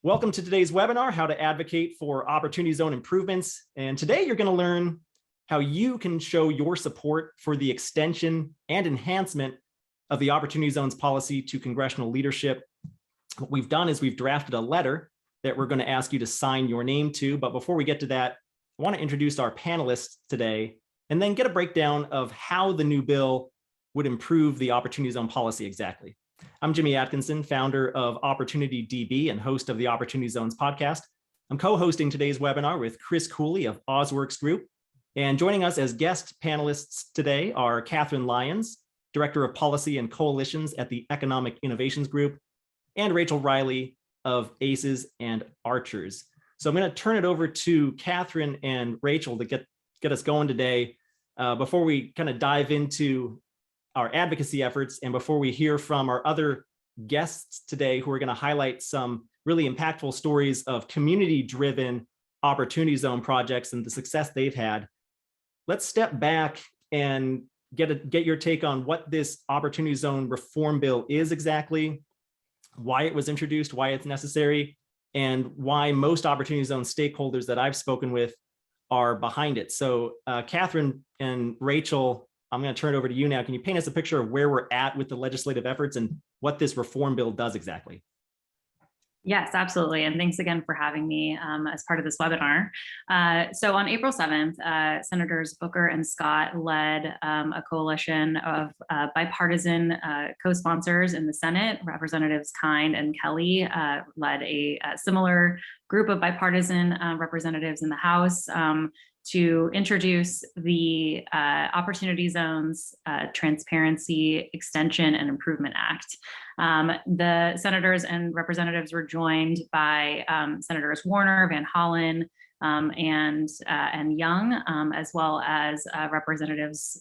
Welcome to today's webinar, How to Advocate for Opportunity Zone Improvements. And today you're going to learn how you can show your support for the extension and enhancement of the Opportunity Zones policy to congressional leadership. What we've done is we've drafted a letter that we're going to ask you to sign your name to. But before we get to that, I want to introduce our panelists today and then get a breakdown of how the new bill would improve the Opportunity Zone policy exactly. I'm Jimmy Atkinson, founder of OpportunityDB and host of the Opportunity Zones podcast. I'm co-hosting today's webinar with Chris Cooley of OZworks Group. And joining us as guest panelists today are Catherine Lyons, Director of Policy and Coalitions at the Economic Innovations Group, and Rachel Reilly of ACEs and Archers. So I'm going to turn it over to Catherine and Rachel to get us going today. Before we kind of dive into our advocacy efforts and before we hear from our other guests today who are going to highlight some really impactful stories of community-driven Opportunity Zone projects and the success they've had, let's step back and get your take on what this Opportunity Zone reform bill is exactly, why it was introduced, why it's necessary, and why most Opportunity Zone stakeholders that I've spoken with are behind it. So Catherine and Rachel, I'm going to turn it over to you now. Can you paint us a picture of where we're at with the legislative efforts and what this reform bill does exactly? Yes, absolutely. And thanks again for having me as part of this webinar. So on April 7th, Senators Booker and Scott led a coalition of bipartisan co-sponsors in the Senate. Representatives Kind and Kelly led a similar group of bipartisan representatives in the House to introduce the Opportunity Zones Transparency Extension and Improvement Act. The senators and representatives were joined by Senators Warner, Van Hollen, and Young, as well as Representatives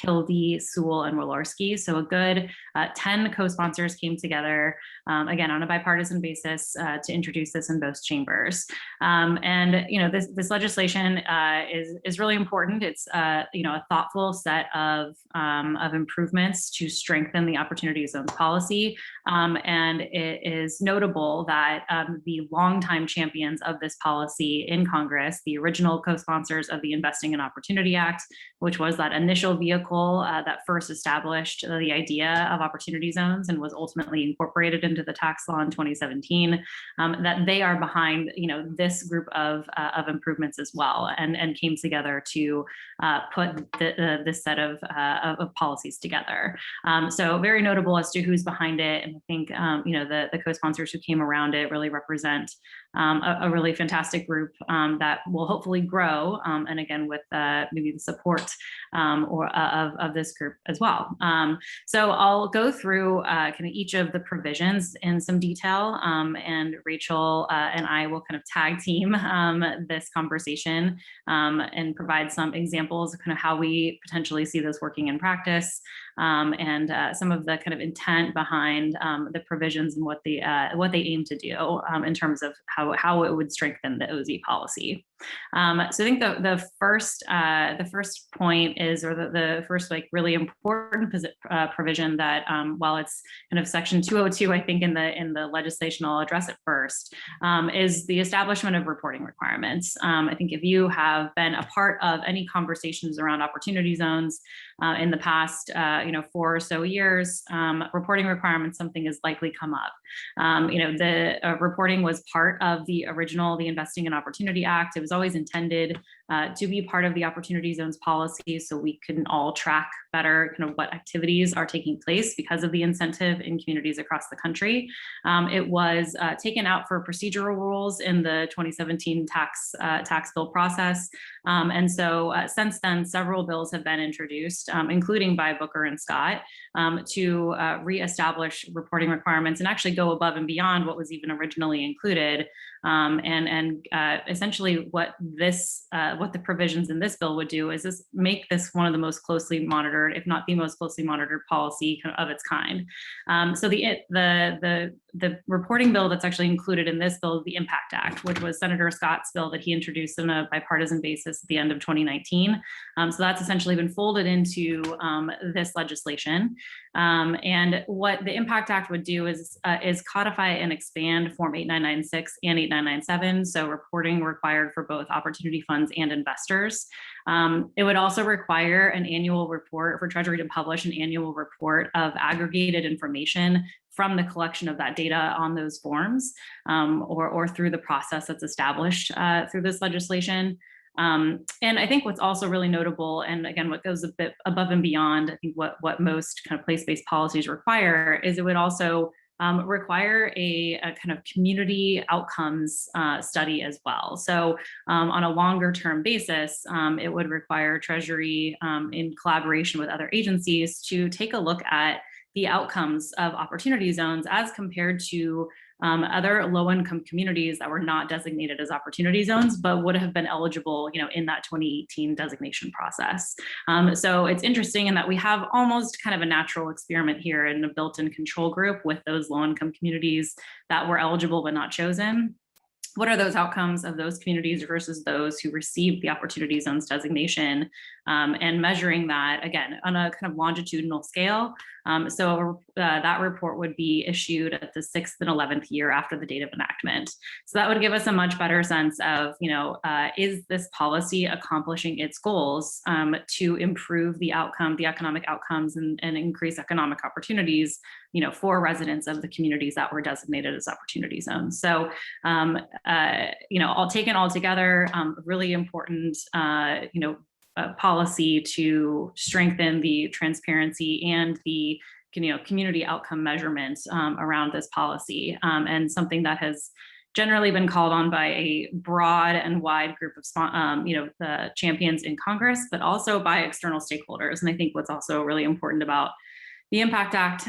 Kildee, Sewell, and Walorski. So a good 10 co-sponsors came together, again, on a bipartisan basis to introduce this in both chambers. And you know, this legislation is really important. It's you know, a thoughtful set of improvements to strengthen the Opportunity Zones policy. And it is notable that the longtime champions of this policy in Congress, the original co-sponsors of the Investing in Opportunity Act, which was that initial vehicle that first established the idea of opportunity zones and was ultimately incorporated into the tax law in 2017, that they are behind, you know, this group of improvements as well, and came together to put this set of policies together. So very notable as to who's behind it, and I think you know, the co-sponsors who came around it really represent a really fantastic group that will hopefully grow, and again with maybe the support of this group as well. So I'll go through kind of each of the provisions in some detail, and Rachel and I will kind of tag team this conversation and provide some examples of kind of how we potentially see this working in practice, and some of the kind of intent behind the provisions and what they aim to do in terms of how it would strengthen the OZ policy. So I think the first point is, or the first like really important provision that while it's kind of section 202, I think in the legislation, I'll address it first, is the establishment of reporting requirements. I think if you have been a part of any conversations around opportunity zones in the past, you know, 4 or so years, reporting requirements, something has likely come up. You know, the reporting was part of the Investing in Opportunity Act. It was always intended to be part of the Opportunity Zones policy, so we can all track better kind of what activities are taking place because of the incentive in communities across the country. It was taken out for procedural rules in the 2017 tax bill process, and so since then, several bills have been introduced, including by Booker and Scott, to reestablish reporting requirements and actually go above and beyond what was even originally included. And essentially what the provisions in this bill would do is make this one of the most closely monitored, if not the most closely monitored policy of its kind. So the reporting bill that's actually included in this bill is the Impact Act, which was Senator Scott's bill that he introduced on a bipartisan basis at the end of 2019. So that's essentially been folded into this legislation. And what the Impact Act would do is codify and expand Form 8996 and 8997, so reporting required for both opportunity funds and investors. It would also require an annual report for Treasury to publish an annual report of aggregated information from the collection of that data on those forms, or through the process that's established through this legislation. And I think what's also really notable, and again, what goes a bit above and beyond, I think what most kind of place-based policies require, is it would also require a kind of community outcomes study as well. So on a longer term basis, it would require Treasury in collaboration with other agencies to take a look at the outcomes of opportunity zones as compared to other low-income communities that were not designated as opportunity zones, but would have been eligible, in that 2018 designation process. So it's interesting in that we have almost kind of a natural experiment here in a built-in control group with those low-income communities that were eligible but not chosen. What are those outcomes of those communities versus those who received the opportunity zones designation, and measuring that again on a kind of longitudinal scale. So that report would be issued at the 6th and 11th year after the date of enactment. So that would give us a much better sense of, is this policy accomplishing its goals to improve the economic outcomes and increase economic opportunities, for residents of the communities that were designated as opportunity zones. So, all taken all together, really important, policy to strengthen the transparency and the community outcome measurement around this policy, and something that has generally been called on by a broad and wide group of the champions in Congress, but also by external stakeholders. And I think what's also really important about the Impact Act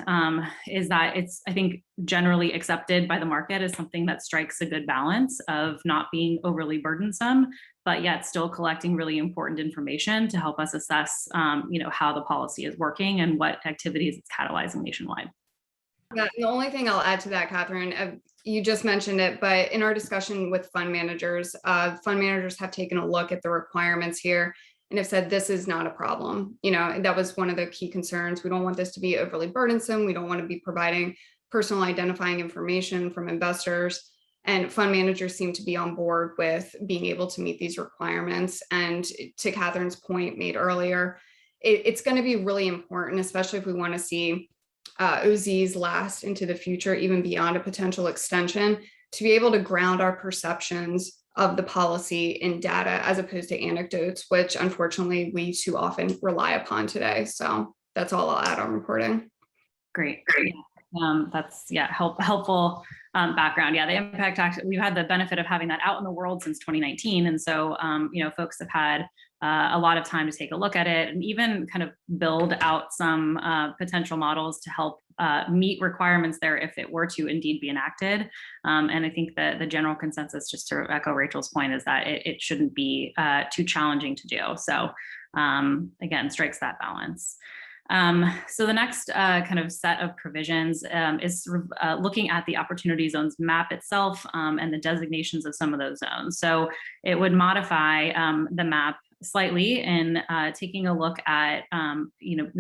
is that it's, I think, generally accepted by the market as something that strikes a good balance of not being overly burdensome, but yet still collecting really important information to help us assess, how the policy is working and what activities it's catalyzing nationwide. Yeah, the only thing I'll add to that, Catherine, you just mentioned it, but in our discussion with fund managers have taken a look at the requirements here and have said this is not a problem. That was one of the key concerns. We don't want this to be overly burdensome. We don't want to be providing personal identifying information from investors. And fund managers seem to be on board with being able to meet these requirements. And to Catherine's point made earlier, it's going to be really important, especially if we want to see OZs last into the future, even beyond a potential extension, to be able to ground our perceptions of the policy in data as opposed to anecdotes, which unfortunately we too often rely upon today. So that's all I'll add on reporting. Great. That's helpful background. Yeah, the Impact Act, we've had the benefit of having that out in the world since 2019. And so, folks have had a lot of time to take a look at it and even kind of build out some potential models to help meet requirements there if it were to indeed be enacted. And I think that the general consensus, just to echo Rachel's point, is that it shouldn't be too challenging to do. So again, strikes that balance. So the next kind of set of provisions is looking at the opportunity zones map itself and the designations of some of those zones. So it would modify the map slightly in taking a look at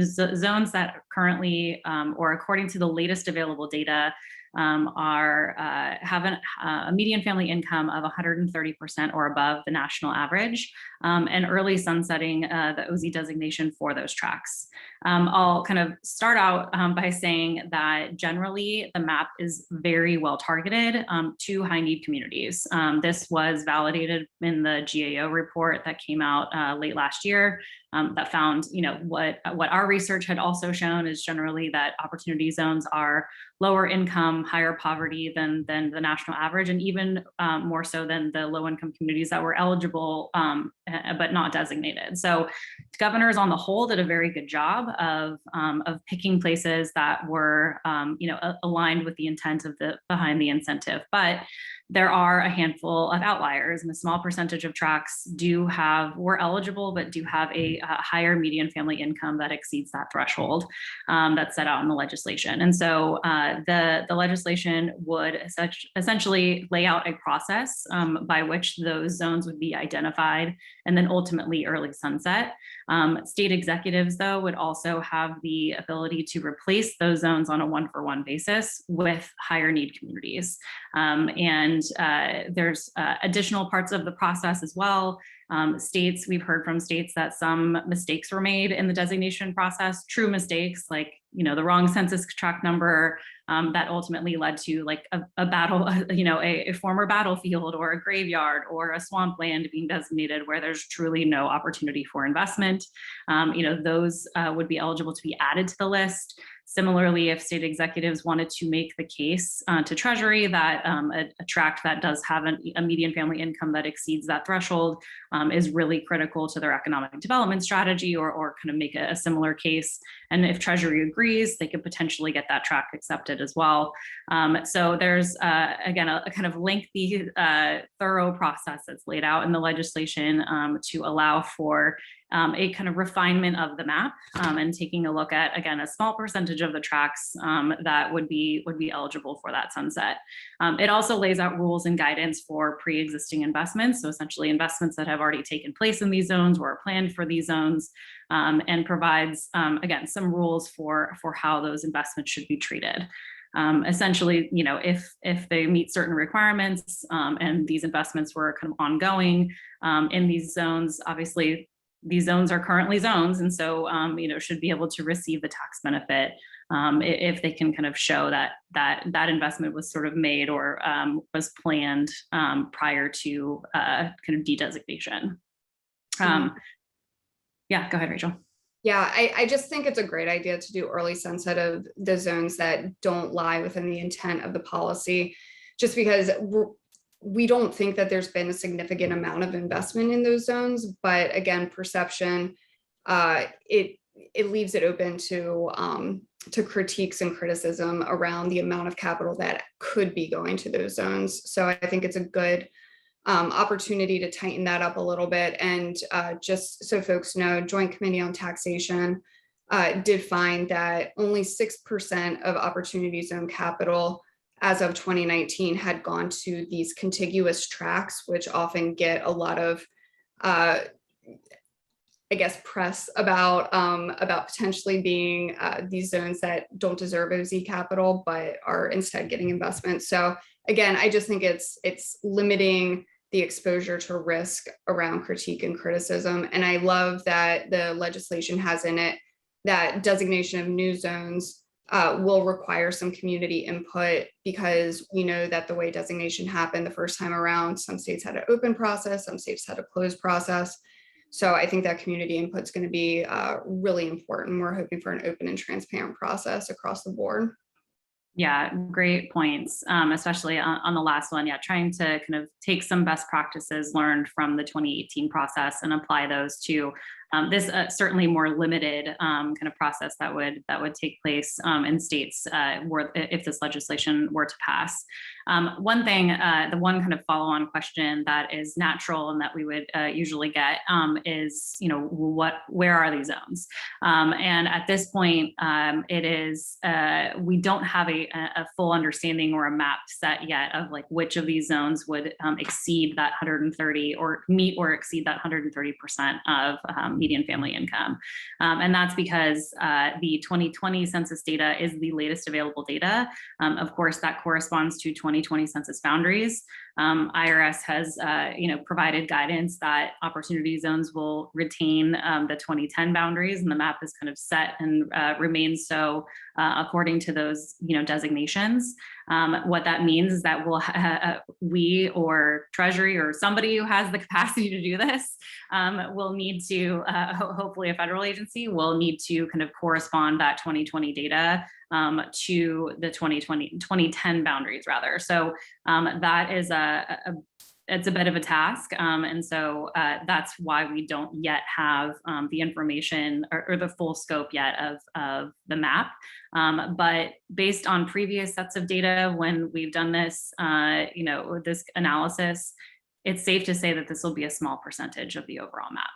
zones that currently or according to the latest available data have a median family income of 130% or above the national average, and early sunsetting the OZ designation for those tracts. I'll kind of start out by saying that generally the map is very well targeted to high need communities. This was validated in the GAO report that came out late last year. That found, what our research had also shown is generally that opportunity zones are lower income, higher poverty than the national average, and even more so than the low income communities that were eligible but not designated. So governors on the whole did a very good job of picking places that were aligned with the intent of behind the incentive. But There are a handful of outliers, and a small percentage of tracts were eligible, but do have a higher median family income that exceeds that threshold that's set out in the legislation. And so the legislation would essentially lay out a process by which those zones would be identified and then ultimately early sunset. State executives, though, would also have the ability to replace those zones on a one-for-one basis with higher need communities. And there's additional parts of the process as well. We've heard from states that some mistakes were made in the designation process, true mistakes like, the wrong census tract number that ultimately led to like a battle, a former battlefield or a graveyard or a swampland being designated where there's truly no opportunity for investment. Those would be eligible to be added to the list. Similarly, if state executives wanted to make the case to Treasury that a tract that does have a median family income that exceeds that threshold is really critical to their economic development strategy, or kind of make a similar case. And if Treasury agrees, they could potentially get that tract accepted as well. So there's, again, a kind of lengthy, thorough process that's laid out in the legislation to allow for a kind of refinement of the map and taking a look at, again, a small percentage of the tracts that would be eligible for that sunset. It also lays out rules and guidance for pre-existing investments. So essentially investments that have already taken place in these zones or are planned for these zones, and provides, again, some rules for how those investments should be treated. Essentially, if they meet certain requirements and these investments were kind of ongoing in these zones, obviously, these zones are currently zones, and so should be able to receive the tax benefit if they can kind of show that investment was sort of made or was planned prior to kind of de-designation. Yeah, go ahead, Rachel. Yeah, I just think it's a great idea to do early sunset of the zones that don't lie within the intent of the policy, just because we don't think that there's been a significant amount of investment in those zones. But again, perception, it leaves it open to critiques and criticism around the amount of capital that could be going to those zones. So I think it's a good opportunity to tighten that up a little bit. And just so folks know, Joint Committee on Taxation did find that only 6% of Opportunity Zone capital as of 2019 had gone to these contiguous tracts, which often get a lot of, press about potentially being these zones that don't deserve OZ capital, but are instead getting investment. So again, I just think it's limiting the exposure to risk around critique and criticism. And I love that the legislation has in it that designation of new zones will require some community input, because we know that the way designation happened the first time around, some states had an open process, some states had a closed process. So I think that community input is going to be really important. We're hoping for an open and transparent process across the board. Yeah, great points, especially on the last one. Yeah, trying to kind of take some best practices learned from the 2018 process and apply those to this certainly more limited kind of process that would take place in states if this legislation were to pass. One thing, the one kind of follow-on question that is natural and that we would usually get is, where are these zones? And at this point, it is we don't have a full understanding or a map set yet of like which of these zones would exceed that 130 or meet or exceed that 130% of median family income. And that's because the 2020 census data is the latest available data. Of course, that corresponds to 2020 census boundaries. IRS has provided guidance that opportunity zones will retain the 2010 boundaries, and the map is kind of set and remains so according to those designations. What that means is that we or Treasury or somebody who has the capacity to do this will need to, hopefully a federal agency will need to kind of correspond that 2020 data to the 2010 boundaries rather. So that is it's a bit of a task. And so that's why we don't yet have the information or the full scope yet of the map. But based on previous sets of data, when we've done this, this analysis, it's safe to say that this will be a small percentage of the overall map.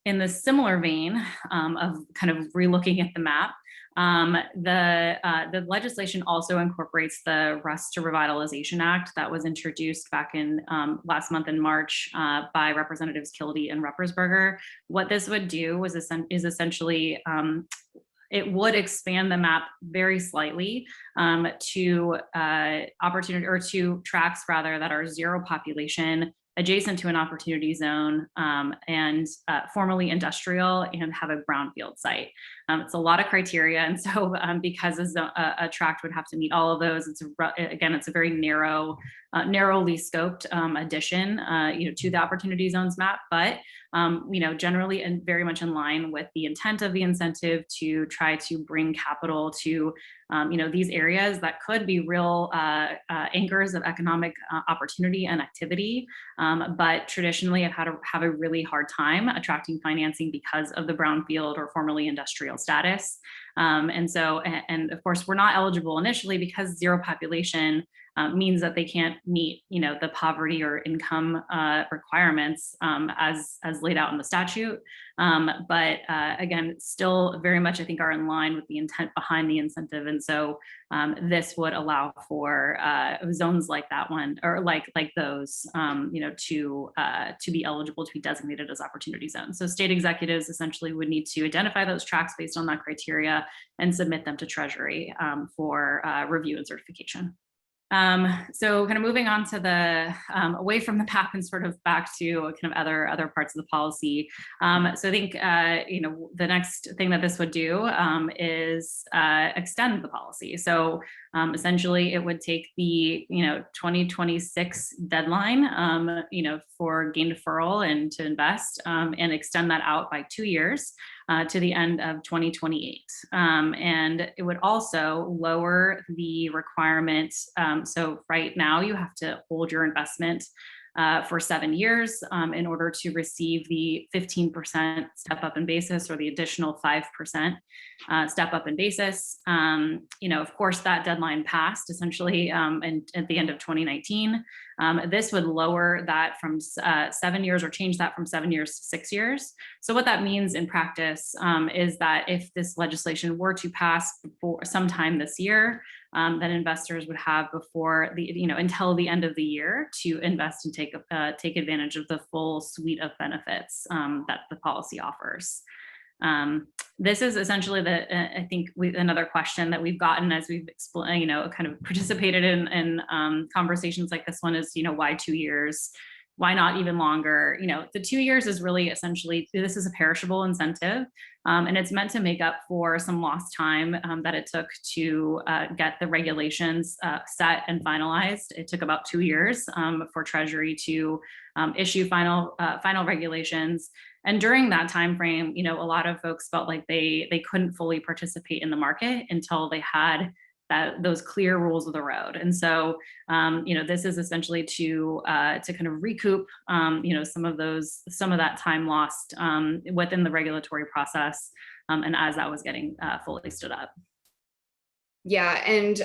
In the similar vein of kind of relooking at the map, the legislation also incorporates the Rest to Revitalization Act that was introduced back in last month in March by Representatives Kildee and Ruppersberger. What this would do is essentially it would expand the map very slightly to opportunity or to tracts rather that are zero population, adjacent to an opportunity zone, and formerly industrial and have a brownfield site. It's a lot of criteria, and so because a tract would have to meet all of those, it's a very narrowly scoped addition, to the opportunity zones map, but generally and very much in line with the intent of the incentive to try to bring capital to these areas that could be real anchors of economic opportunity and activity, but traditionally have a really hard time attracting financing because of the brownfield or formerly industrial status. And of course, we're not eligible initially because zero population means that they can't meet, the poverty or income requirements as laid out in the statute. But again, still very much, I think, are in line with the intent behind the incentive. And so this would allow for zones like that one, or like those, to be eligible to be designated as opportunity zones. So state executives essentially would need to identify those tracts based on that criteria and submit them to Treasury for review and certification. So kind of moving on to the away from the map and sort of back to kind of other parts of the policy. So I think the next thing that this would do is extend the policy. So essentially, it would take the 2026 deadline for gain deferral and to invest and extend that out by 2 years. To the end of 2028. And it would also lower the requirement. So right now you have to hold your investment for 7 years in order to receive the 15% step up in basis or the additional 5% step up in basis. Of course, that deadline passed essentially at the end of 2019. This would lower that from 7 years or change that from 7 years to 6 years. So what that means in practice is that if this legislation were to pass before sometime this year, then investors would have before until the end of the year to invest and take advantage of the full suite of benefits that the policy offers. This is essentially I think another question that we've gotten as we've explained, kind of participated in conversations like this one is, why 2 years? Why not even longer? The 2 years is really essentially, this is a perishable incentive, and it's meant to make up for some lost time that it took to get the regulations set and finalized. It took about 2 years for Treasury to issue final regulations. And during that time frame, a lot of folks felt like they couldn't fully participate in the market until they had those clear rules of the road. And so, this is essentially to kind of recoup, some of that time lost within the regulatory process, and as that was getting fully stood up. Yeah, and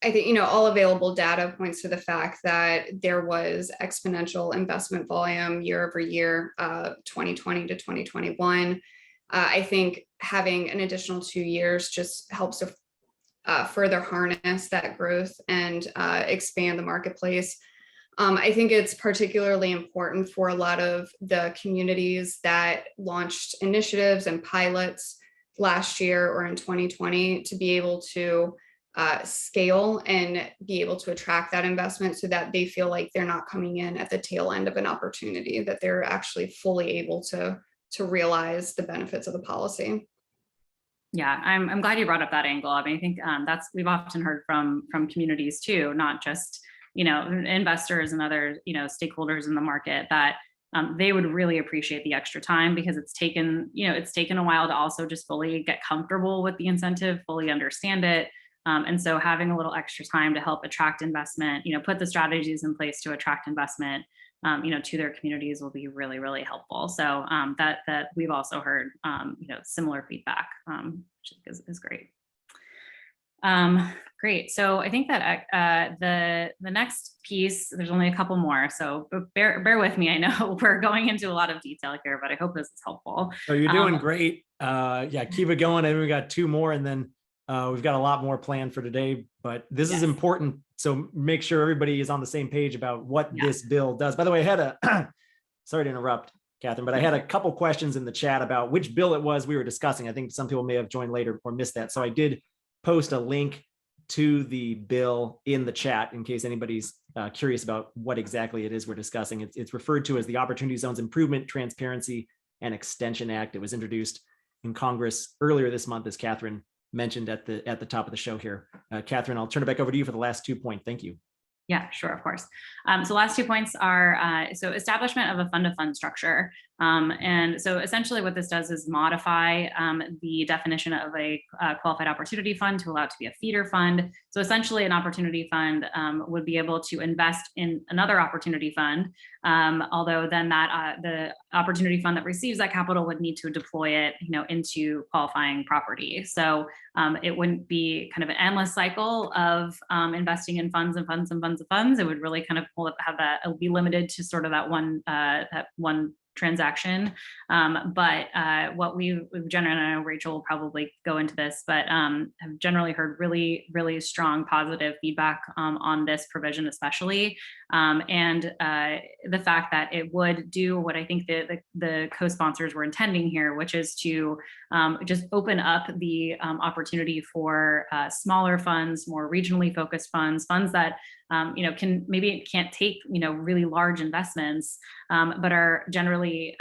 I think, all available data points to the fact that there was exponential investment volume year over year, 2020 to 2021. I think having an additional 2 years just helps to further harness that growth and expand the marketplace. I think it's particularly important for a lot of the communities that launched initiatives and pilots last year or in 2020 to be able to scale and be able to attract that investment so that they feel like they're not coming in at the tail end of an opportunity, that they're actually fully able to realize the benefits of the policy. Yeah, I'm glad you brought up that angle. I mean, I think we've often heard from communities too, not just investors and other stakeholders in the market, that they would really appreciate the extra time because it's taken a while to also just fully get comfortable with the incentive, fully understand it, And so having a little extra time to help attract investment, put the strategies in place to attract investment, to their communities will be really, really helpful. So that we've also heard, similar feedback, which is great. Great. So I think that the next piece, there's only a couple more, so bear with me. I know we're going into a lot of detail here, but I hope this is helpful. So you're doing great. Yeah, keep it going. And we got 2 more, and then we've got a lot more planned for today, but this is important. So make sure everybody is on the same page about what this bill does. By the way, I had a, sorry to interrupt, Catherine, but I had a couple questions in the chat about which bill it was we were discussing. I think some people may have joined later or missed that. So I did post a link to the bill in the chat in case anybody's curious about what exactly it is we're discussing. It's referred to as the Opportunity Zones Improvement, Transparency, and Extension Act. It was introduced in Congress earlier this month, as Catherine mentioned at the top of the show here. Catherine, I'll turn it back over to you for the last 2 points. Thank you. Yeah, sure, of course. So last 2 points are, so establishment of a fund-to-fund structure. And so essentially what this does is modify the definition of a qualified opportunity fund to allow it to be a feeder fund. So essentially an opportunity fund would be able to invest in another opportunity fund, although then that the opportunity fund that receives that capital would need to deploy it, into qualifying property. So it wouldn't be kind of an endless cycle of investing in funds and funds and funds and funds. It would really kind of have that, it would be limited to sort of that one transaction. But what we've generally, and I know Rachel will probably go into this, but have generally heard really, really strong positive feedback on this provision, especially. And the fact that it would do what I think the co-sponsors were intending here, which is to just open up the opportunity for smaller funds, more regionally focused funds that can't take really large investments, but are generally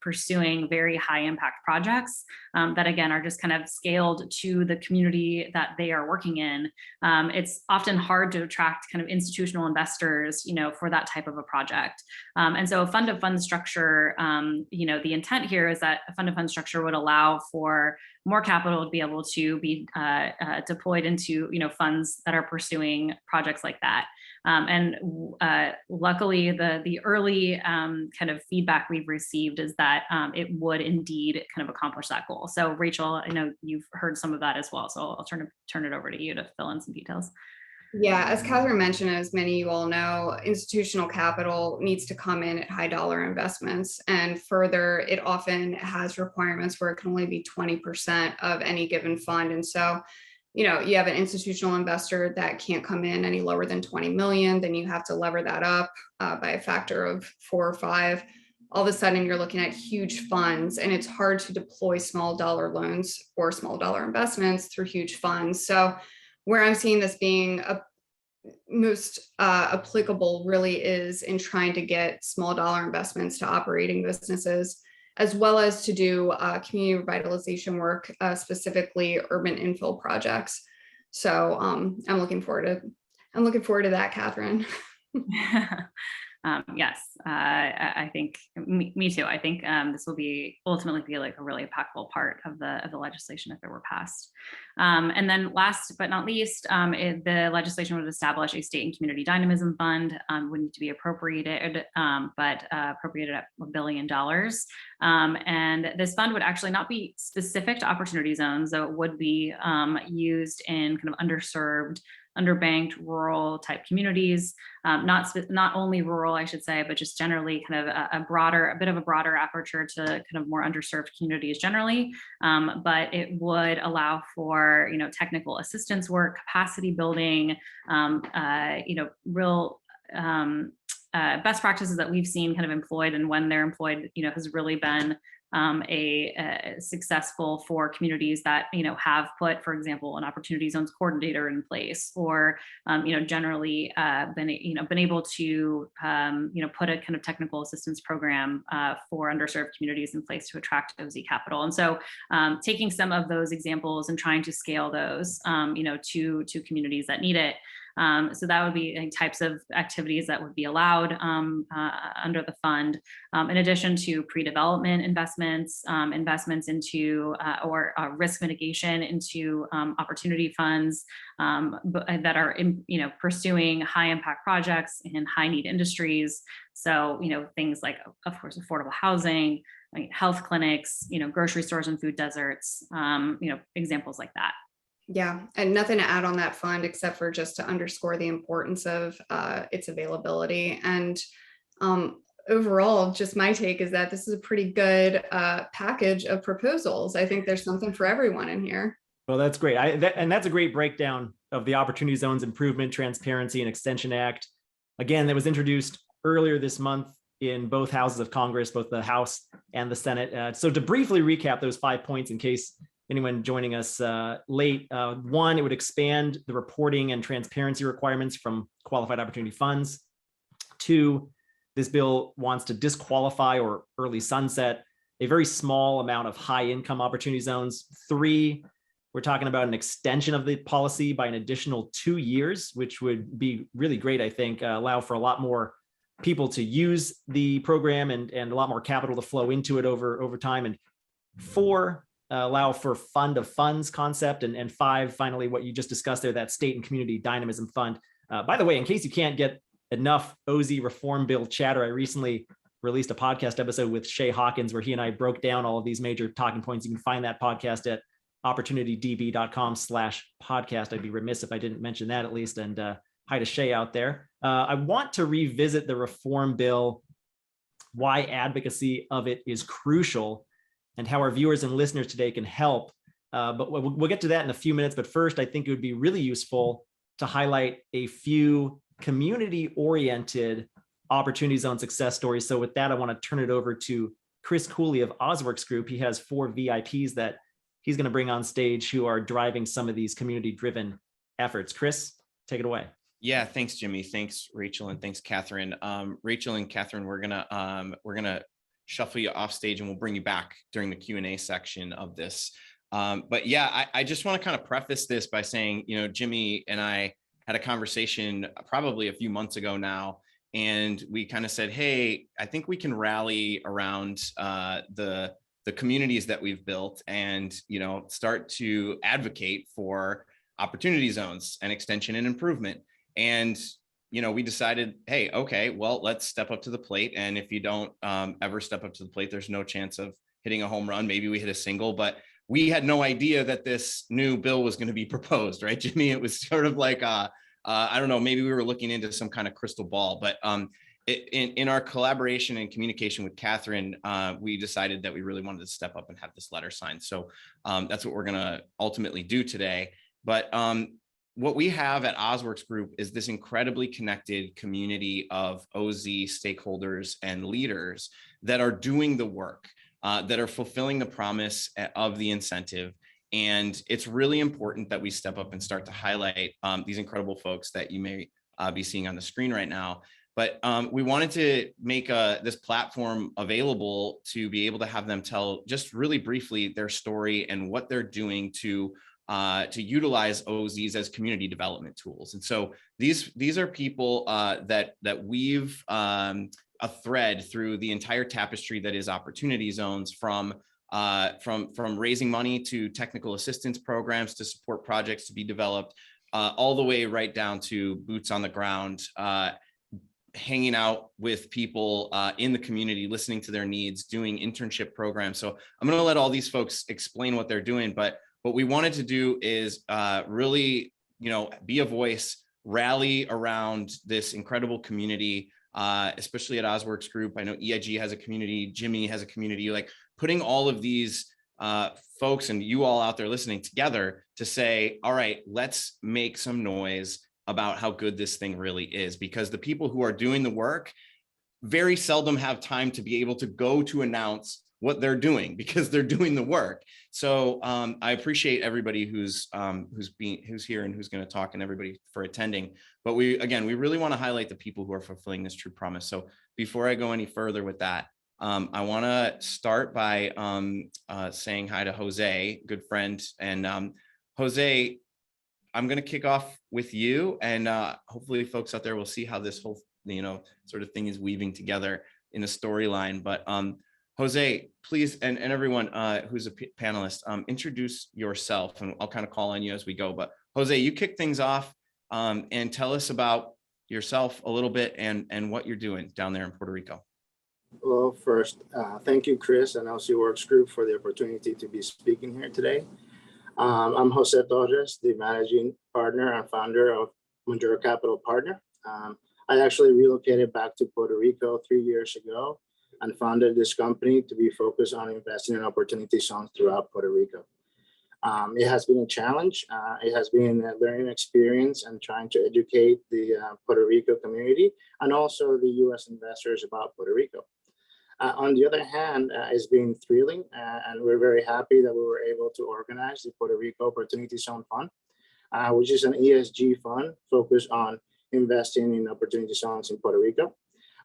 pursuing very high impact projects that again are just kind of scaled to the community that they are working in. It's often hard to attract kind of institutional investors, for that type of a project. And so a fund-to-fund structure, the intent here is that a fund-to-fund structure would allow for more capital to be able to be deployed into funds that are pursuing projects like that. And luckily, the early kind of feedback we've received is that it would indeed kind of accomplish that goal. So Rachel, I know you've heard some of that as well, so I'll turn it over to you to fill in some details. Yeah, as Catherine mentioned, as many of you all know, institutional capital needs to come in at high dollar investments. And further, it often has requirements where it can only be 20% of any given fund. And so, you have an institutional investor that can't come in any lower than 20 million, then you have to lever that up by a factor of 4 or 5. All of a sudden, you're looking at huge funds, and it's hard to deploy small dollar loans or small dollar investments through huge funds. So where I'm seeing this being most applicable really is in trying to get small dollar investments to operating businesses, as well as to do community revitalization work, specifically urban infill projects. So I'm looking forward to that, Catherine. Yes, I think me too. I think this will ultimately be like a really impactful part of the legislation if it were passed. And then last but not least, the legislation would establish a state and community dynamism fund, would need to be appropriated, but appropriated at $1 billion. And this fund would actually not be specific to opportunity zones, though it would be used in kind of underserved, underbanked rural type communities, not only rural, I should say, but just generally kind of a bit of a broader aperture to kind of more underserved communities generally. But it would allow for, technical assistance work, capacity building, real best practices that we've seen kind of employed, and when they're employed, has really been a successful for communities that have put, for example, an opportunity zones coordinator in place, or generally been able to put a kind of technical assistance program for underserved communities in place to attract OZ capital. And so taking some of those examples and trying to scale those to communities that need it. So that would be types of activities that would be allowed under the fund, in addition to pre-development investments, investments into or risk mitigation into opportunity funds that are pursuing high impact projects in high need industries. So things like, of course, affordable housing, health clinics, grocery stores and food deserts, examples like that. Yeah, and nothing to add on that fund except for just to underscore the importance of its availability. And overall, just my take is that this is a pretty good package of proposals. I think there's something for everyone in here. Well, that's great. And that's a great breakdown of the Opportunity Zones Improvement, Transparency, and Extension Act. Again, that was introduced earlier this month in both houses of Congress, both the House and the Senate. So to briefly recap those 5 points in case anyone joining us late, one, it would expand the reporting and transparency requirements from qualified opportunity funds. Two, this bill wants to disqualify or early sunset a very small amount of high income opportunity zones. Three, we're talking about an extension of the policy by an additional 2 years, which would be really great, I think, allow for a lot more people to use the program and a lot more capital to flow into it over time. And four, allow for fund of funds concept. And five, finally, what you just discussed there, that state and community dynamism fund. By the way, in case you can't get enough OZ reform bill chatter, I recently released a podcast episode with Shay Hawkins where he and I broke down all of these major talking points. You can find that podcast at OpportunityDB.com/podcast. I'd be remiss if I didn't mention that at least. And hi to Shay out there. I want to revisit the reform bill, why advocacy of it is crucial, and how our viewers and listeners today can help. But we'll get to that in a few minutes. But first, I think it would be really useful to highlight a few community-oriented Opportunity Zone success stories. So with that, I want to turn it over to Chris Cooley of OZworks Group. He has 4 VIPs that he's going to bring on stage who are driving some of these community-driven efforts. Chris, take it away. Yeah, thanks, Jimmy. Thanks, Rachel, and thanks, Catherine. Rachel and Catherine, we're gonna shuffle you off stage, and we'll bring you back during the Q&A section of this. But yeah, I just want to kind of preface this by saying, Jimmy and I had a conversation probably a few months ago now, and we kind of said, hey, I think we can rally around the communities that we've built and start to advocate for opportunity zones and extension and improvement. And we decided, hey, okay, well, let's step up to the plate. And if you don't ever step up to the plate, there's no chance of hitting a home run. Maybe we hit a single, but we had no idea that this new bill was going to be proposed, right, Jimmy? It was sort of like, I don't know, maybe we were looking into some kind of crystal ball, but in our collaboration and communication with Catherine, we decided that we really wanted to step up and have this letter signed. So that's what we're going to ultimately do today. But what we have at OZworks Group is this incredibly connected community of OZ stakeholders and leaders that are doing the work, that are fulfilling the promise of the incentive. And it's really important that we step up and start to highlight these incredible folks that you may be seeing on the screen right now. But we wanted to make this platform available to be able to have them tell just really briefly their story and what they're doing to utilize OZs as community development tools. And so these are people that weave a thread through the entire tapestry that is opportunity zones, from raising money to technical assistance programs to support projects to be developed, all the way right down to boots on the ground, hanging out with people in the community, listening to their needs, doing internship programs. So I'm going to let all these folks explain what they're doing, but what we wanted to do is really, be a voice, rally around this incredible community, especially at OZworks Group. I know EIG has a community, Jimmy has a community, like putting all of these folks and you all out there listening together to say, all right, let's make some noise about how good this thing really is, because the people who are doing the work very seldom have time to be able to go to announce what they're doing because they're doing the work. So I appreciate everybody who's here and who's going to talk, and everybody for attending. But we really want to highlight the people who are fulfilling this true promise. So before I go any further with that, I want to start by saying hi to Jose, good friend. And Jose, I'm going to kick off with you, and hopefully folks out there will see how this whole, sort of thing is weaving together in a storyline. But Jose, please, and everyone who's a panelist, introduce yourself, and I'll kind of call on you as we go. But Jose, you kick things off and tell us about yourself a little bit and what you're doing down there in Puerto Rico. Well, first, thank you, Chris and OZworks Group for the opportunity to be speaking here today. I'm Jose Torres, the managing partner and founder of Maduro Capital Partner. I actually relocated back to Puerto Rico 3 years ago and founded this company to be focused on investing in opportunity zones throughout Puerto Rico. It has been a challenge. It has been a learning experience and trying to educate the Puerto Rico community and also the US investors about Puerto Rico. On the other hand, it's been thrilling, and we're very happy that we were able to organize the Puerto Rico Opportunity Zone Fund, which is an ESG fund focused on investing in opportunity zones in Puerto Rico.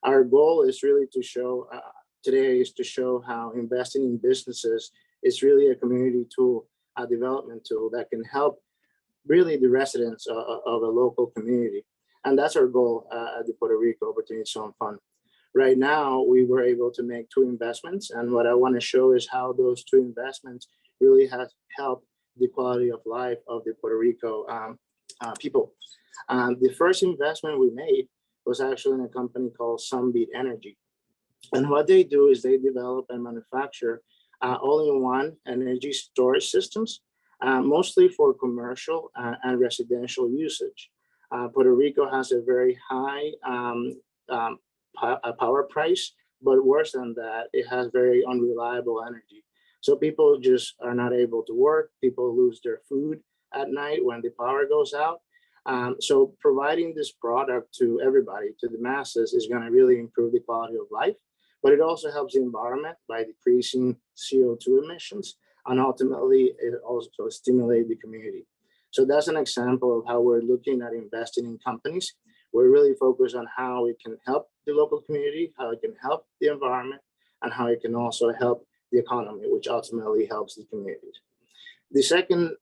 Our goal is really to show, today is to show how investing in businesses is really a community tool, a development tool that can help really the residents of a local community. And that's our goal at the Puerto Rico Opportunity Zone Fund. Right now, we were able to make 2 investments. And what I want to show is how those 2 investments really have helped the quality of life of the Puerto Rico people. The first investment we made was actually in a company called Sunbeat Energy. And what they do is they develop and manufacture all-in-one energy storage systems, mostly for commercial and residential usage. Puerto Rico has a very high power price, but worse than that, it has very unreliable energy. So people just are not able to work. People lose their food at night when the power goes out. So providing this product to everybody, to the masses, is going to really improve the quality of life, but it also helps the environment by decreasing CO2 emissions, and ultimately it also stimulates the community. So that's an example of how we're looking at investing in companies. We're really focused on how it can help the local community, how it can help the environment, and how it can also help the economy, which ultimately helps the communities. The second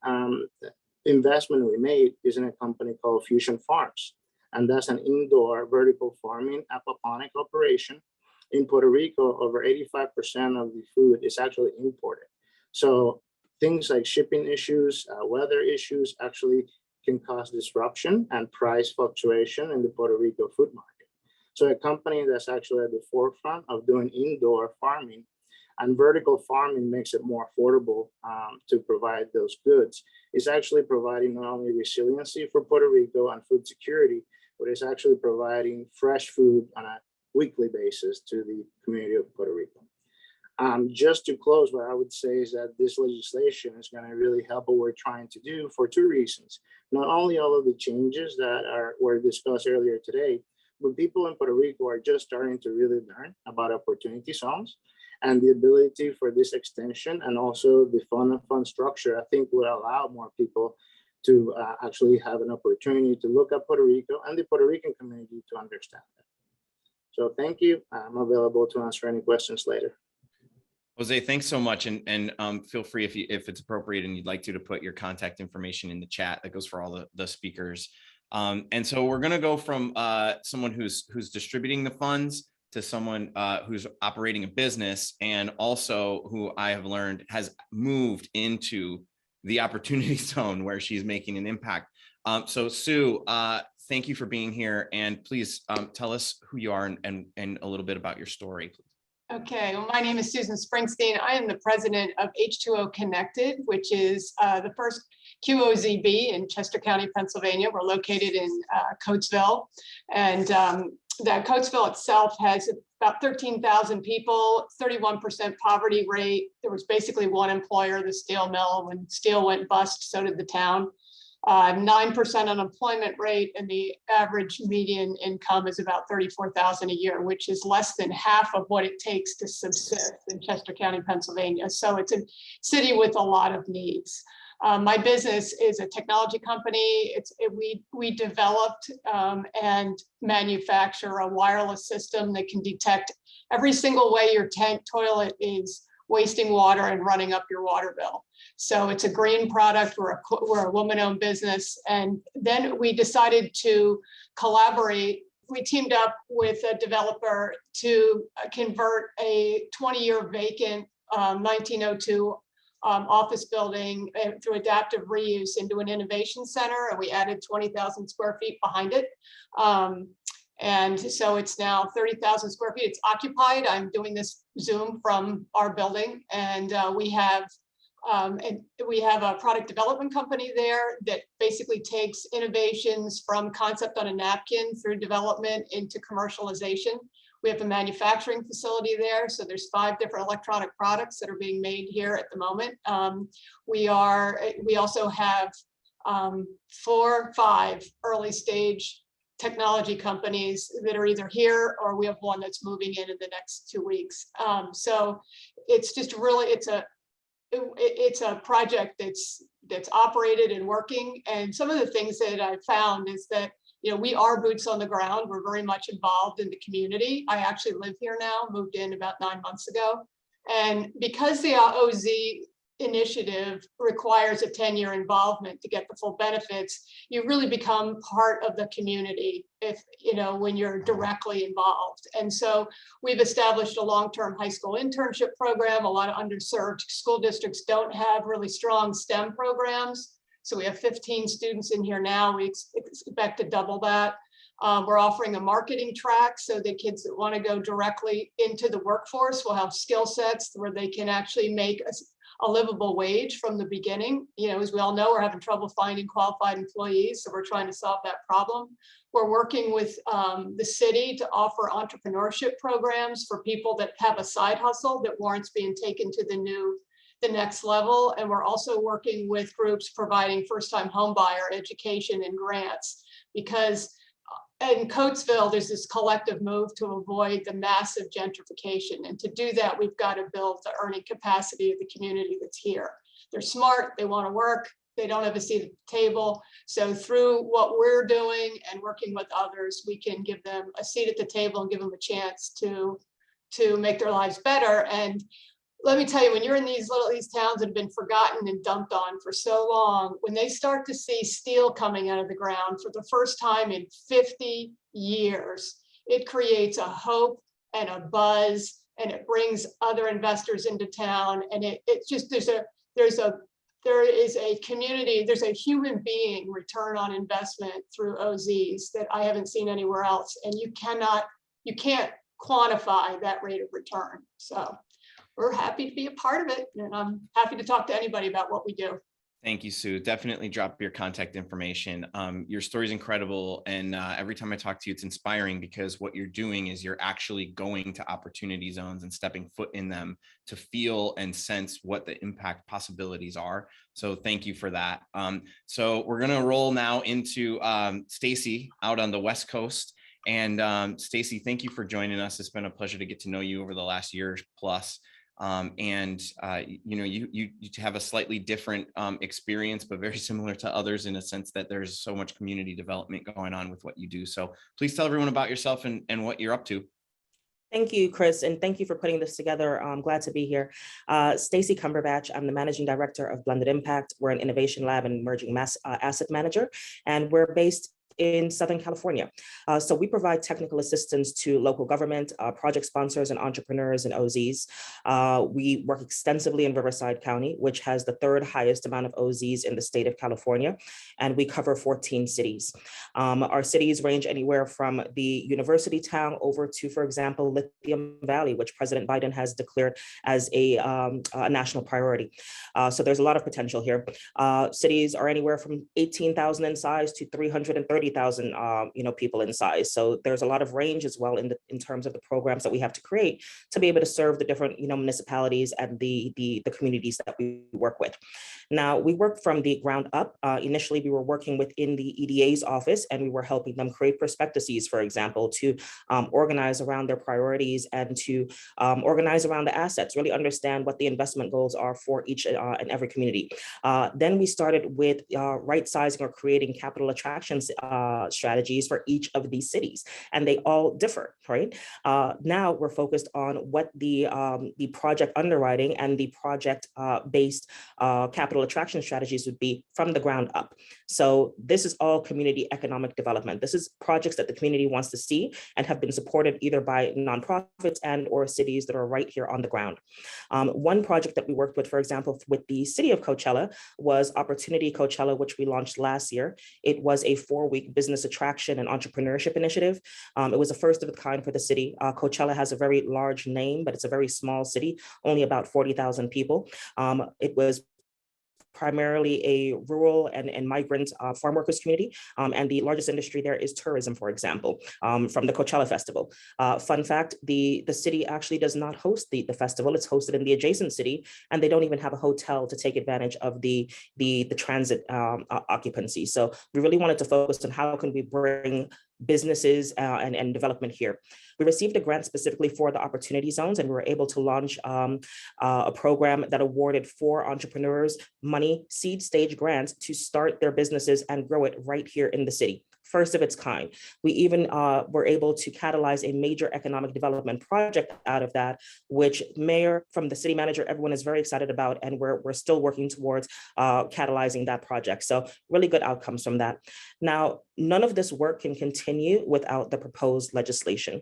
investment we made is in a company called Fusion Farms, and that's an indoor vertical farming aquaponic operation. In Puerto Rico, over 85% of the food is actually imported. So things like shipping issues, weather issues actually can cause disruption and price fluctuation in the Puerto Rico food market. So a company that's actually at the forefront of doing indoor farming, and vertical farming makes it more affordable to provide those goods, is actually providing not only resiliency for Puerto Rico and food security, but it's actually providing fresh food on a weekly basis to the community of Puerto Rico. Just to close, what I would say is that this legislation is going to really help what we're trying to do for 2 reasons. Not only all of the changes that were discussed earlier today, but people in Puerto Rico are just starting to really learn about opportunity zones, and the ability for this extension and also the fund structure, I think, will allow more people to actually have an opportunity to look at Puerto Rico and the Puerto Rican community to understand that. So thank you. I'm available to answer any questions later. Jose, thanks so much. And feel free, if it's appropriate and you'd like to put your contact information in the chat. That goes for all the speakers. And so we're going to go from someone who's distributing the funds to someone who's operating a business, and also who I have learned has moved into the opportunity zone where she's making an impact. So Sue, thank you for being here, and please tell us who you are and a little bit about your story. Okay, well, my name is Susan Springsteen. I am the president of H2O Connected, which is the first QOZB in Chester County, Pennsylvania. We're located in Coatesville, and that Coatesville itself has about 13,000 people, 31% poverty rate. There was basically one employer, the steel mill. When steel went bust, so did the town. 9% unemployment rate, and the average median income is about $34,000 a year, which is less than half of what it takes to subsist in Chester County, Pennsylvania. So it's a city with a lot of needs. My business is a technology company. We developed and manufacture a wireless system that can detect every single way your tank toilet is wasting water and running up your water bill. So it's a green product. We're a woman-owned business. And then we decided to collaborate. We teamed up with a developer to convert a 20-year vacant 1902 office building through adaptive reuse into an innovation center. And we added 20,000 square feet behind it. And so it's now 30,000 square feet. It's occupied. I'm doing this Zoom from our building, and we have a product development company there that basically takes innovations from concept on a napkin through development into commercialization. We have a manufacturing facility there, so there's 5 different electronic products that are being made here at the moment. We also have 4 or 5 early stage technology companies that are either here, or we have one that's moving in the next 2 weeks. So it's just really, it's a project that's operated and working. And some of the things that I've found is that, you know, we are boots on the ground. We're very much involved in the community. I actually live here now, moved in about 9 months ago. And because the OZ initiative requires a 10-year involvement to get the full benefits, you really become part of the community when you're directly involved. And so we've established a long-term high school internship program. A lot of underserved school districts don't have really strong STEM programs. So we have 15 students in here now. We expect to double that. We're offering a marketing track so the kids that want to go directly into the workforce will have skill sets where they can actually make a livable wage from the beginning. You know, as we all know, we're having trouble finding qualified employees, so we're trying to solve that problem. We're working with the city to offer entrepreneurship programs for people that have a side hustle that warrants being taken to the next level. And we're also working with groups providing first-time home buyer education and grants, because in Coatesville, there's this collective move to avoid the massive gentrification. And to do that, we've got to build the earning capacity of the community that's here. They're smart, they want to work, they don't have a seat at the table. So through what we're doing and working with others, we can give them a seat at the table and give them a chance to make their lives better. And let me tell you, when you're in these towns that have been forgotten and dumped on for so long, when they start to see steel coming out of the ground for the first time in 50 years, it creates a hope and a buzz, and it brings other investors into town. And it's just, there is a community, there's a human being return on investment through OZs that I haven't seen anywhere else. And you can't quantify that rate of return. So we're happy to be a part of it, and I'm happy to talk to anybody about what we do. Thank you, Sue. Definitely drop your contact information. Your story is incredible. And every time I talk to you, it's inspiring, because what you're doing is you're actually going to opportunity zones and stepping foot in them to feel and sense what the impact possibilities are. So thank you for that. So we're going to roll now into Stacy out on the West Coast. And Stacy, thank you for joining us. It's been a pleasure to get to know you over the last year plus. You have a slightly different experience, but very similar to others in a sense that there's so much community development going on with what you do. So please tell everyone about yourself and what you're up to. Thank you, Chris, and thank you for putting this together. I'm glad to be here. Stacy Cumberbatch, I'm the Managing Director of Blended Impact. We're an innovation lab and emerging asset manager, and we're based in Southern California. So we provide technical assistance to local government, project sponsors, and entrepreneurs and OZs. We work extensively in Riverside County, which has the 3rd highest amount of OZs in the state of California, and we cover 14 cities. Our cities range anywhere from the university town over to, for example, Lithium Valley, which President Biden has declared as a national priority. So there's a lot of potential here. Cities are anywhere from 18,000 in size to 330,000 people in size. So there's a lot of range as well in terms of the programs that we have to create to be able to serve the different municipalities and the communities that we work with. Now, we work from the ground up. Initially, we were working within the EDA's office, and we were helping them create prospectuses, for example, to organize around their priorities and to organize around the assets, really understand what the investment goals are for each and every community. Then we started with right sizing or creating capital attractions strategies for each of these cities, and they all differ, right? Now we're focused on what the project underwriting and the project based capital attraction strategies would be from the ground up. So this is all community economic development. This is projects that the community wants to see and have been supported either by nonprofits and or cities that are right here on the ground. One project that we worked with, for example, with the city of Coachella was Opportunity Coachella, which we launched last year. It was a 4-week business attraction and entrepreneurship initiative. It was a first of its kind for the city. Coachella has a very large name, but it's a very small city, only about 40,000 people. It was primarily a rural and migrant farm workers community. And the largest industry there is tourism, for example, from the Coachella Festival. Fun fact, the city actually does not host the festival. It's hosted in the adjacent city, and they don't even have a hotel to take advantage of the transit occupancy. So we really wanted to focus on how can we bring businesses and development here. We received a grant specifically for the opportunity zones, and we were able to launch a program that awarded 4 entrepreneurs money, seed stage grants to start their businesses and grow it right here in the city. First of its kind. We even were able to catalyze a major economic development project out of that, which mayor, from the city manager, everyone is very excited about, and we're still working towards catalyzing that project. So really good outcomes from that. Now, none of this work can continue without the proposed legislation.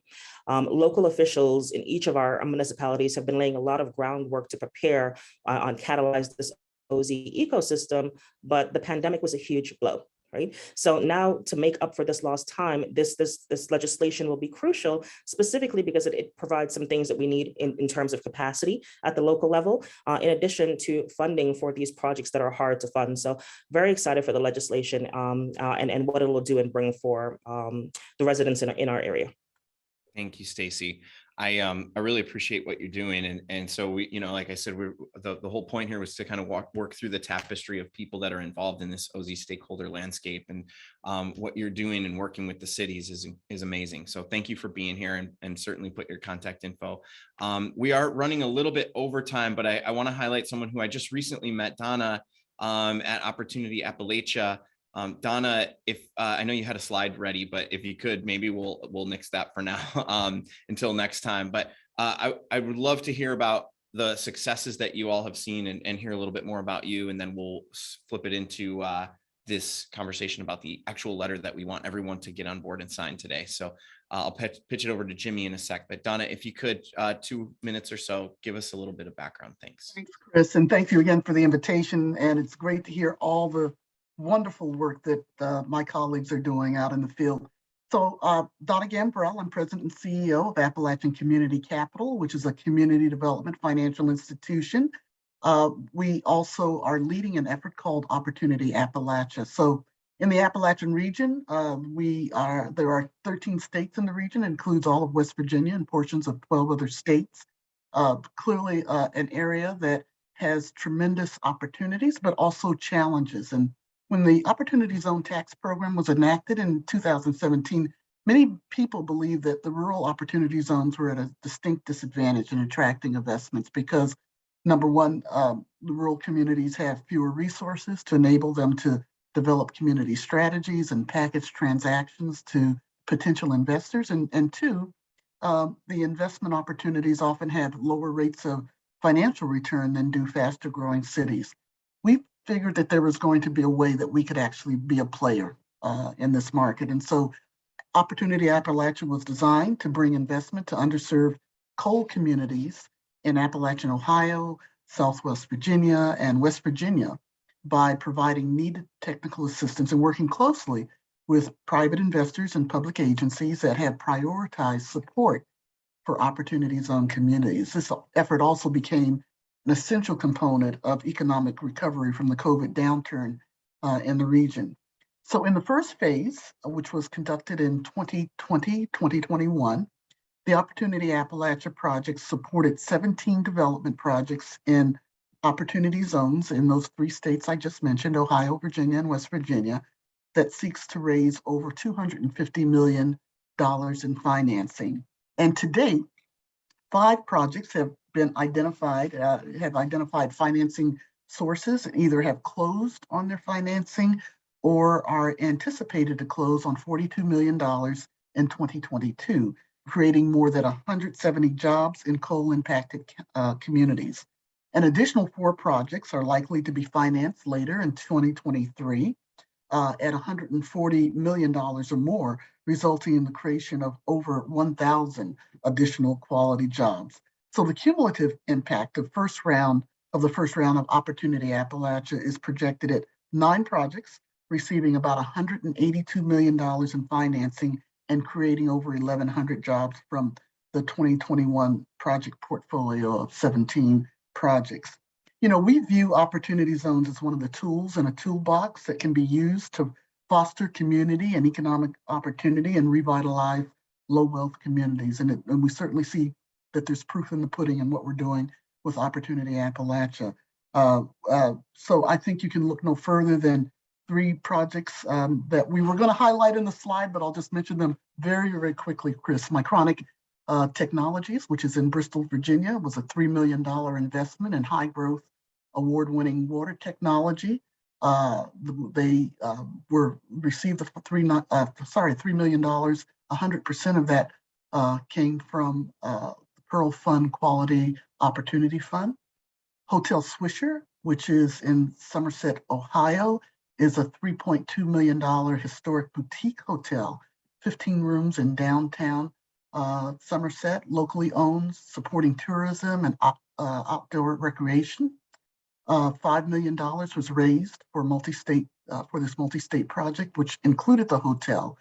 Local officials in each of our municipalities have been laying a lot of groundwork to prepare on catalyze this OZ ecosystem, but the pandemic was a huge blow. Right? So now, to make up for this lost time, this legislation will be crucial, specifically because it provides some things that we need in terms of capacity at the local level, in addition to funding for these projects that are hard to fund. So very excited for the legislation and what it will do and bring for the residents in our area. Thank you, Stacy. I really appreciate what you're doing. And so we, like I said, the whole point here was to kind of work through the tapestry of people that are involved in this OZ stakeholder landscape, and what you're doing and working with the cities is amazing. So thank you for being here, and certainly put your contact info. We are running a little bit over time, but I want to highlight someone who I just recently met, Donna, at Opportunity Appalachia. Donna, if I know you had a slide ready, but if you could, maybe we'll nix that for now until next time. But I would love to hear about the successes that you all have seen and hear a little bit more about you, and then we'll flip it into this conversation about the actual letter that we want everyone to get on board and sign today. So I'll pitch it over to Jimmy in a sec. But Donna, if you could, 2 minutes or so, give us a little bit of background. Thanks. Thanks, Chris, and thank you again for the invitation. And it's great to hear all the wonderful work that my colleagues are doing out in the field. So Donna Gambill, I'm president and CEO of Appalachian Community Capital, which is a community development financial institution. We also are leading an effort called Opportunity Appalachia. So in the Appalachian region, there are 13 states in the region, includes all of West Virginia and portions of 12 other states. Clearly an area that has tremendous opportunities, but also challenges. And when the Opportunity Zone Tax Program was enacted in 2017, many people believe that the rural opportunity zones were at a distinct disadvantage in attracting investments because, number one, the rural communities have fewer resources to enable them to develop community strategies and package transactions to potential investors. And two, the investment opportunities often have lower rates of financial return than do faster growing cities. We figured that there was going to be a way that we could actually be a player in this market. And so Opportunity Appalachia was designed to bring investment to underserved coal communities in Appalachian Ohio, Southwest Virginia, and West Virginia by providing needed technical assistance and working closely with private investors and public agencies that have prioritized support for Opportunity Zone communities. This effort also became an essential component of economic recovery from the COVID downturn in the region. So in the first phase, which was conducted in 2020, 2021, the Opportunity Appalachia project supported 17 development projects in opportunity zones in those 3 states I just mentioned, Ohio, Virginia, and West Virginia, that seeks to raise over $250 million in financing. And to date, 5 projects have been identified, financing sources, and either have closed on their financing or are anticipated to close on $42 million in 2022, creating more than 170 jobs in coal-impacted communities. An additional 4 projects are likely to be financed later in 2023 at $140 million or more, resulting in the creation of over 1,000 additional quality jobs. So the cumulative impact of the first round of Opportunity Appalachia is projected at 9 projects, receiving about $182 million in financing and creating over 1,100 jobs from the 2021 project portfolio of 17 projects. You know, we view opportunity zones as one of the tools in a toolbox that can be used to foster community and economic opportunity and revitalize low wealth communities. And we certainly see that there's proof in the pudding in what we're doing with Opportunity Appalachia. So I think you can look no further than 3 projects that we were going to highlight in the slide, but I'll just mention them very, very quickly, Chris. Micronic Technologies, which is in Bristol, Virginia, was a $3 million investment in high growth, award-winning water technology. They received the $3 million. 100% of that came from the Pearl Fund Quality Opportunity Fund. Hotel Swisher, which is in Somerset, Ohio, is a $3.2 million historic boutique hotel, 15 rooms in downtown Somerset, locally owned, supporting tourism and outdoor recreation. $5 million was raised for this multi-state project, which included the hotel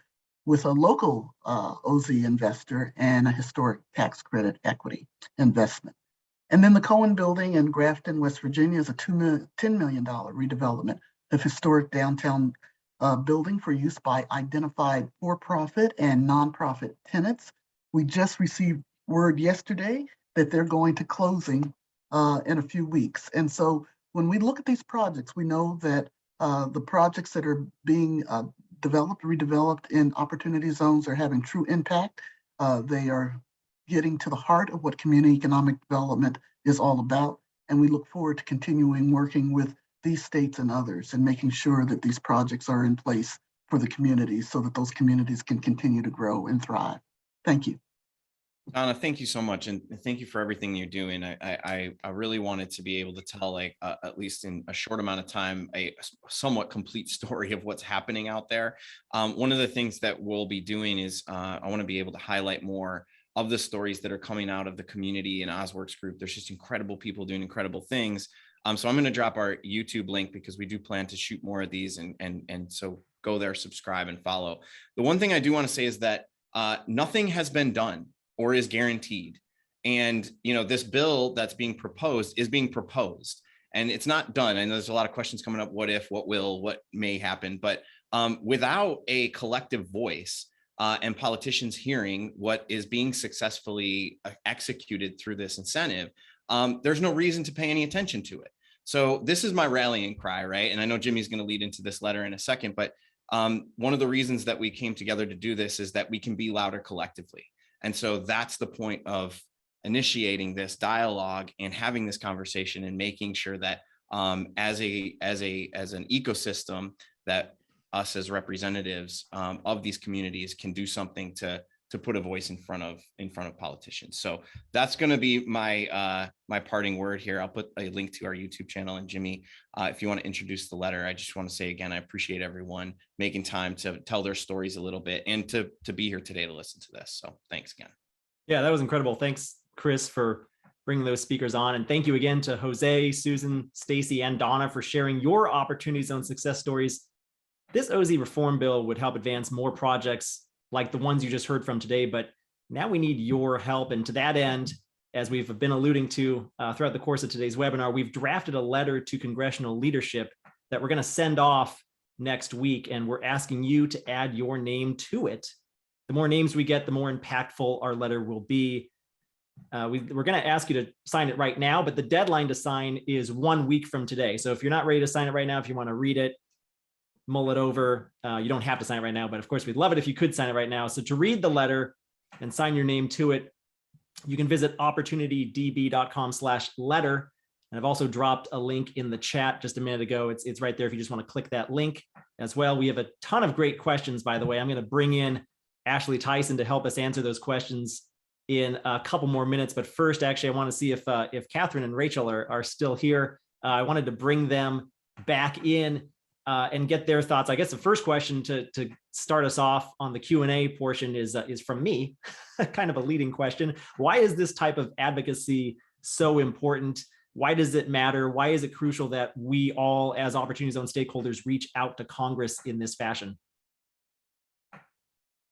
with a local OZ investor and a historic tax credit equity investment. And then the Cohen Building in Grafton, West Virginia is a $10 million redevelopment of historic downtown building for use by identified for-profit and nonprofit tenants. We just received word yesterday that they're going to closing in a few weeks. And so when we look at these projects, we know that the projects that are being redeveloped in opportunity zones are having true impact. They are getting to the heart of what community economic development is all about. And we look forward to continuing working with these states and others and making sure that these projects are in place for the communities so that those communities can continue to grow and thrive. Thank you. Donna, thank you so much. And thank you for everything you're doing. I really wanted to be able to tell, at least in a short amount of time, a somewhat complete story of what's happening out there. One of the things that we'll be doing is I want to be able to highlight more of the stories that are coming out of the community and OZworks group. There's just incredible people doing incredible things. So I'm going to drop our YouTube link because we do plan to shoot more of these. And so go there, subscribe and follow. The one thing I do want to say is that nothing has been done or is guaranteed. And, you know, this bill that's being proposed is being proposed and it's not done. And there's a lot of questions coming up. What if, what will, what may happen? But without a collective voice and politicians hearing what is being successfully executed through this incentive, there's no reason to pay any attention to it. So this is my rallying cry, right? And I know Jimmy's going to lead into this letter in a second, but one of the reasons that we came together to do this is that we can be louder collectively. And so that's the point of initiating this dialogue and having this conversation and making sure that as an ecosystem, that us as representatives of these communities can do something to put a voice in front of politicians. So that's going to be my my parting word here. I'll put a link to our YouTube channel. And Jimmy, if you want to introduce the letter, I just want to say again, I appreciate everyone making time to tell their stories a little bit and to be here today to listen to this. So thanks again. Yeah, that was incredible. Thanks, Chris, for bringing those speakers on. And thank you again to Jose, Susan, Stacy, and Donna for sharing your Opportunity Zone success stories. This OZ reform bill would help advance more projects like the ones you just heard from today, but now we need your help. And to that end, as we've been alluding to throughout the course of today's webinar, we've drafted a letter to congressional leadership that we're going to send off next week, and we're asking you to add your name to it. The more names we get, the more impactful our letter will be. We're going to ask you to sign it right now, but the deadline to sign is 1 week from today. So if you're not ready to sign it right now, if you want to read it, mull it over, you don't have to sign it right now, but of course we'd love it if you could sign it right now. So to read the letter and sign your name to it, you can visit opportunitydb.com/letter, And I've also dropped a link in the chat just a minute ago. It's right there if you just want to click that link as well. We have a ton of great questions, by the way. I'm going to bring in Ashley Tyson to help us answer those questions in a couple more minutes. But first, actually, I want to see if Catherine and Rachel are still here. I wanted to bring them back in and get their thoughts. I guess the first question to start us off on the Q&A portion is from me, kind of a leading question. Why is this type of advocacy so important? Why does it matter? Why is it crucial that we all, as Opportunity Zone stakeholders, reach out to Congress in this fashion?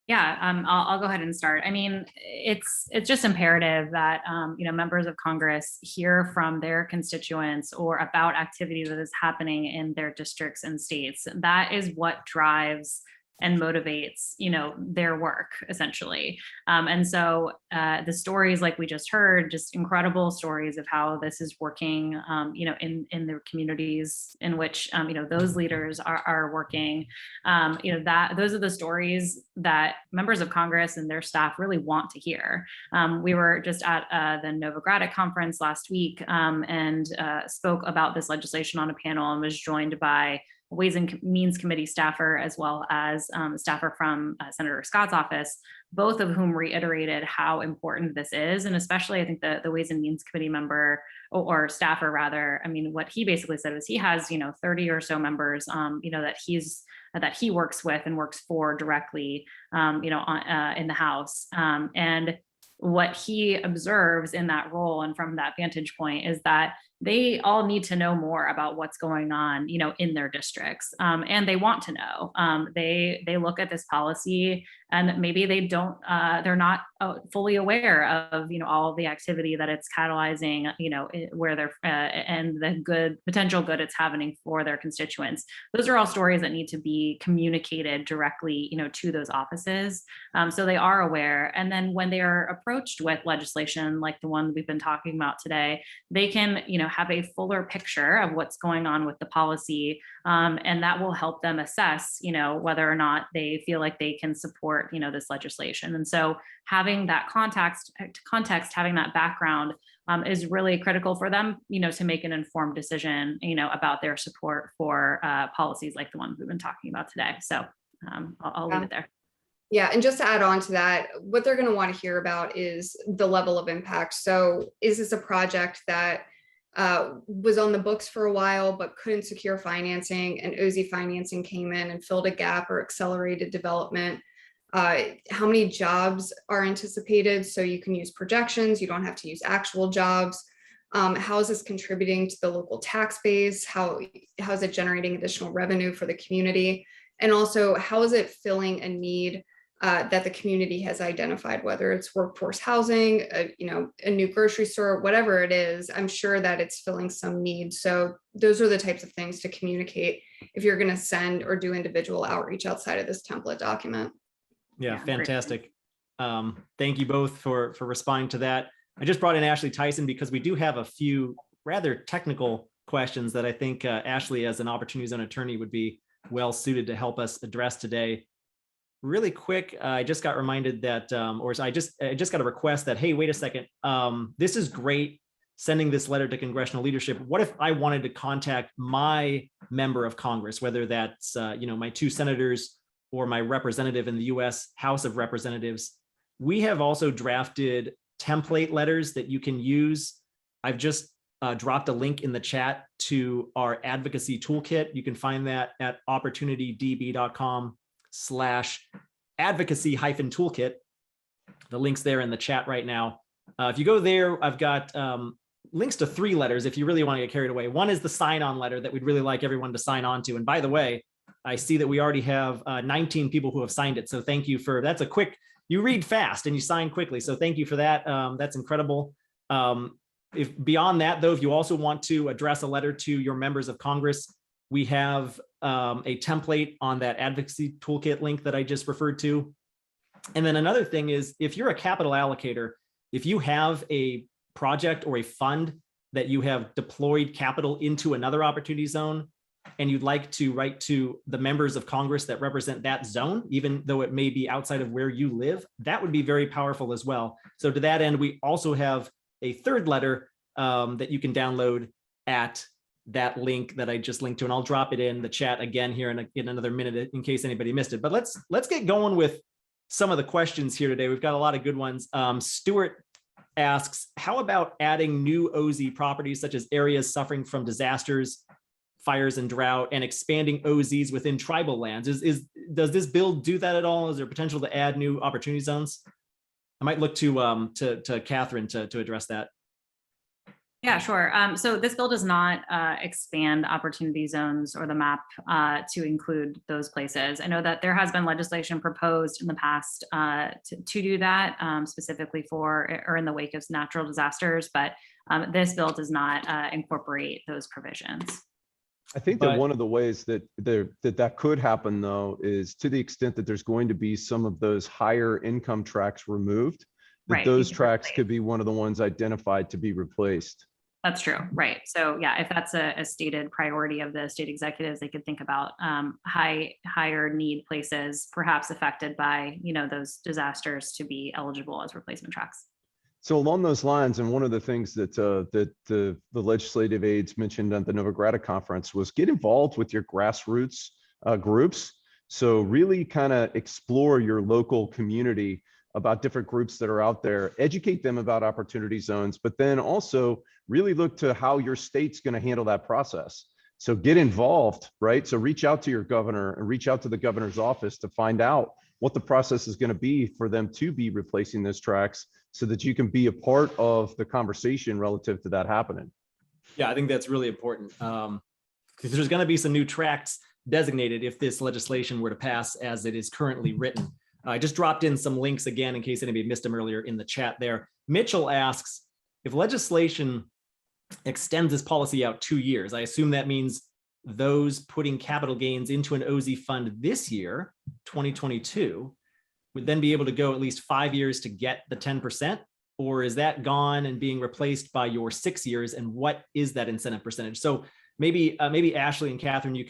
Yeah, I'll go ahead and start. I mean, it's just imperative that members of Congress hear from their constituents or about activity that is happening in their districts and states. That is what drives and motivates, their work essentially. And so the stories like we just heard, just incredible stories of how this is working, in the communities in which, those leaders are working, those are the stories that members of Congress and their staff really want to hear. We were just at the Novogradac conference last week and spoke about this legislation on a panel and was joined by Ways and Means Committee staffer, as well as a staffer from Senator Scott's office, both of whom reiterated how important this is. And especially, I think the Ways and Means Committee member or staffer rather, I mean, what he basically said is he has, 30 or so members, that he works with and works for directly, in the House. And what he observes in that role and from that vantage point is that they all need to know more about what's going on, in their districts, and they want to know. They look at this policy and maybe they don't, they're not fully aware of, all of the activity that it's catalyzing, where they're and the potential good it's having for their constituents. Those are all stories that need to be communicated directly, to those offices, so they are aware. And then when they are approached with legislation like the one we've been talking about today, they can, have a fuller picture of what's going on with the policy, and that will help them assess, whether or not they feel like they can support, this legislation. And so having that context, having that background is really critical for them, to make an informed decision, about their support for policies like the ones we've been talking about today. So I'll leave it there. Yeah, and just to add on to that, what they're going to want to hear about is the level of impact. So is this a project that was on the books for a while, but couldn't secure financing, and OZ financing came in and filled a gap or accelerated development? How many jobs are anticipated? So you can use projections, you don't have to use actual jobs. How is this contributing to the local tax base? How is it generating additional revenue for the community? And also, how is it filling a need that the community has identified, whether it's workforce housing, a new grocery store, whatever it is? I'm sure that it's filling some need. So those are the types of things to communicate if you're going to send or do individual outreach outside of this template document. Yeah, fantastic. Thank you both for responding to that. I just brought in Ashley Tyson because we do have a few rather technical questions that I think Ashley, as an Opportunity Zone attorney, would be well suited to help us address today. Really quick, I just got reminded that, I just got a request that, hey, wait a second, this is great, sending this letter to congressional leadership. What if I wanted to contact my member of Congress, whether that's, my 2 senators or my representative in the U.S. House of Representatives? We have also drafted template letters that you can use. I've just dropped a link in the chat to our advocacy toolkit. You can find that at opportunitydb.com/advocacy-toolkit. The link's there in the chat right now. If you go there, I've got links to 3 letters if you really want to get carried away. One is the sign-on letter that we'd really like everyone to sign on to. And by the way, I see that we already have 19 people who have signed it. So thank you that's a quick, you read fast and you sign quickly. So thank you for that. That's incredible. If beyond that, though, if you also want to address a letter to your members of Congress, we have a template on that advocacy toolkit link that I just referred to. And then another thing is, if you're a capital allocator, if you have a project or a fund that you have deployed capital into another Opportunity Zone, and you'd like to write to the members of Congress that represent that zone, even though it may be outside of where you live, that would be very powerful as well. So to that end, we also have a 3rd letter that you can download at that link that I just linked to, and I'll drop it in the chat again here in another minute in case anybody missed it. But let's get going with some of the questions here today. We've got a lot of good ones. Stuart asks, how about adding new OZ properties such as areas suffering from disasters, fires and drought, and expanding OZs within tribal lands? Does this bill do that at all? Is there potential to add new opportunity zones? I might look to Catherine to address that. Yeah, sure. So this bill does not expand opportunity zones or the map to include those places. I know that there has been legislation proposed in the past to do that specifically for or in the wake of natural disasters, but this bill does not incorporate those provisions. I think that one of the ways that that could happen, though, is to the extent that there's going to be some of those higher income tracts removed, that Right, those tracts exactly. could be one of the ones identified to be replaced. That's true, right? So yeah, if that's a stated priority of the state executives, they could think about higher need places, perhaps affected by those disasters, to be eligible as replacement tracks. So along those lines, and one of the things that the legislative aides mentioned at the Novigrad conference was get involved with your grassroots groups. So really kind of explore your local community about different groups that are out there, educate them about opportunity zones, but then also really look to how your state's going to handle that process. So get involved, right? So reach out to your governor and reach out to the governor's office to find out what the process is going to be for them to be replacing those tracks, so that you can be a part of the conversation relative to that happening. Yeah, I think that's really important. Because there's going to be some new tracts designated if this legislation were to pass as it is currently written. I just dropped in some links again in case anybody missed them earlier in the chat there. Mitchell asks, if legislation extends this policy out 2 years, I assume that means those putting capital gains into an OZ fund this year, 2022, would then be able to go at least 5 years to get the 10%, or is that gone and being replaced by your 6 years? And what is that incentive percentage? So maybe Ashley and Catherine, you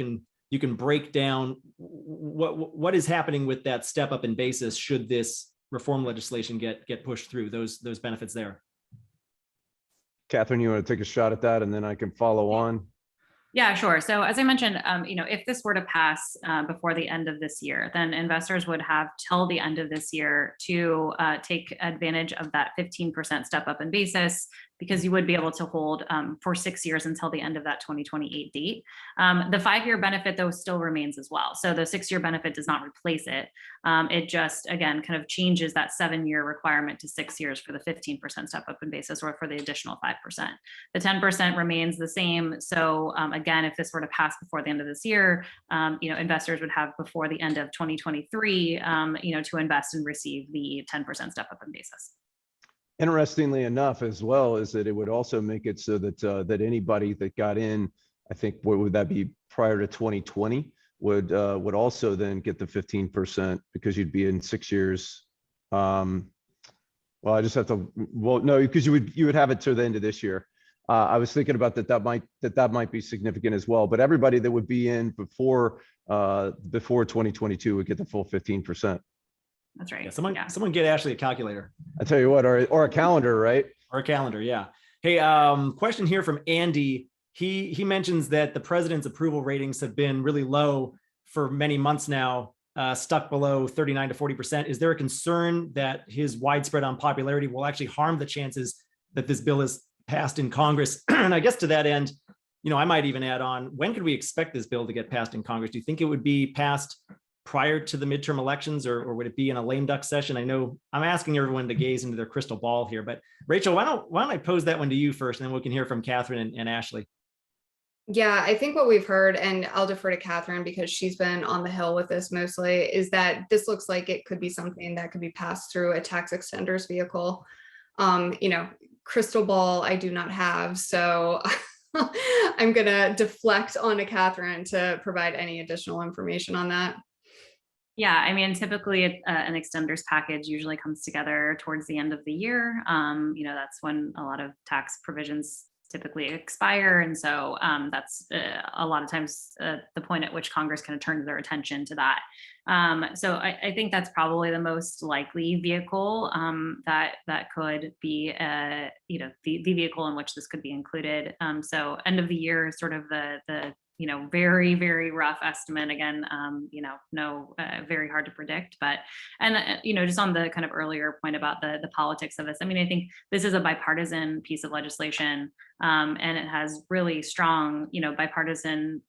can break down what is happening with that step up in basis should this reform legislation get pushed through, those benefits there. Catherine, you want to take a shot at that, and then I can follow on? Yeah, sure. So as I mentioned, if this were to pass before the end of this year, then investors would have till the end of this year to take advantage of that 15% step up in basis, because you would be able to hold for 6 years until the end of that 2028 date. The 5-year benefit, though, still remains as well. So the 6-year benefit does not replace it. It just, again, kind of changes that 7-year requirement to 6 years for the 15% step up in basis, or for the additional 5%. The 10% remains the same. So again, if this were to pass before the end of this year, investors would have before the end of 2023, to invest and receive the 10% step up in basis. Interestingly enough, as well, is that it would also make it so that that anybody that got in, I think, what would that be, prior to 2020, would also then get the 15%, because you'd be in 6 years. Well, I just have to. Well, no, because you would have it to the end of this year. I was thinking about that might be significant as well. But everybody that would be in before 2022 would get the full 15%. That's right. Yeah, someone get Ashley a calculator. I tell you what, or a calendar, right? Or a calendar, yeah. Hey, question here from Andy. He mentions that the president's approval ratings have been really low for many months now, stuck below 39 to 40%. Is there a concern that his widespread unpopularity will actually harm the chances that this bill is passed in Congress? And I guess to that end, I might even add on, when could we expect this bill to get passed in Congress? Do you think it would be passed prior to the midterm elections, or would it be in a lame duck session? I know I'm asking everyone to gaze into their crystal ball here, but Rachel, why don't I pose that one to you first, and then we can hear from Catherine and Ashley. Yeah, I think what we've heard, and I'll defer to Catherine because she's been on the Hill with this mostly, is that this looks like it could be something that could be passed through a tax extenders vehicle. Crystal ball I do not have, so I'm gonna deflect onto Catherine to provide any additional information on that. Yeah, I mean, typically an extenders package usually comes together towards the end of the year. That's when a lot of tax provisions typically expire. And so that's a lot of times the point at which Congress kind of turns their attention to that. So I think that's probably the most likely vehicle that could be, the vehicle in which this could be included. So end of the year is sort of the very, very rough estimate. Again, very hard to predict, but, and, just on the kind of earlier point about the politics of this, I mean, I think this is a bipartisan piece of legislation, and it has really strong, bipartisan,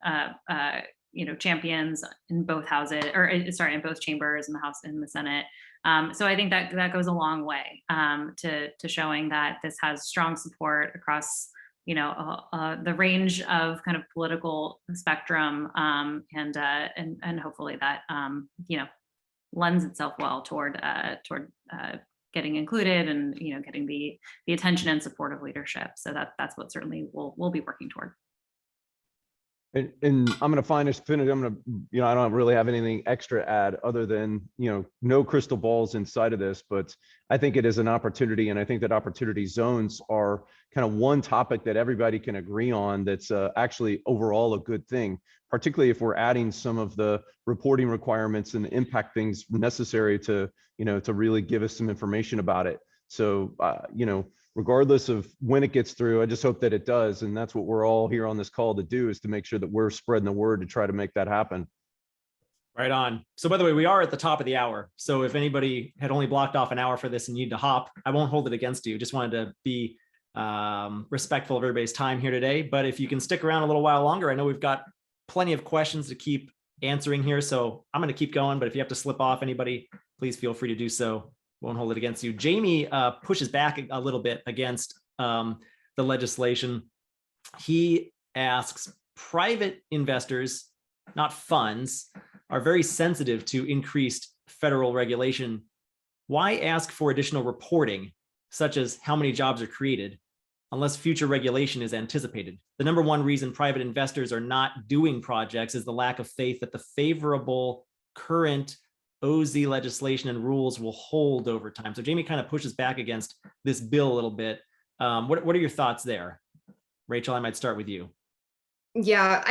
champions in both houses, in both chambers, in the House and the Senate. So I think that goes a long way to showing that this has strong support across the range of kind of political spectrum, and hopefully that lends itself well toward getting included and getting the attention and support of leadership. So that's what certainly we'll be working toward. And I'm going to find this definitive. I'm going to, I don't really have anything extra to add other than, no crystal balls inside of this, but I think it is an opportunity. And I think that opportunity zones are kind of one topic that everybody can agree on. That's actually overall a good thing, particularly if we're adding some of the reporting requirements and the impact things necessary to, to really give us some information about it. So, regardless of when it gets through, I just hope that it does. And that's what we're all here on this call to do, is to make sure that we're spreading the word to try to make that happen. Right on. So by the way, we are at the top of the hour. So if anybody had only blocked off an hour for this and need to hop, I won't hold it against you. Just wanted to be respectful of everybody's time here today. But if you can stick around a little while longer, I know we've got plenty of questions to keep answering here. So I'm going to keep going, but if you have to slip off anybody, please feel free to do so. Won't hold it against you. Jamie pushes back a little bit against the legislation. He asks, private investors, not funds, are very sensitive to increased federal regulation. Why ask for additional reporting, such as how many jobs are created, unless future regulation is anticipated? The number one reason private investors are not doing projects is the lack of faith that the favorable current OZ legislation and rules will hold over time. So Jamie kind of pushes back against this bill a little bit. What are your thoughts there? Rachel, I might start with you. Yeah,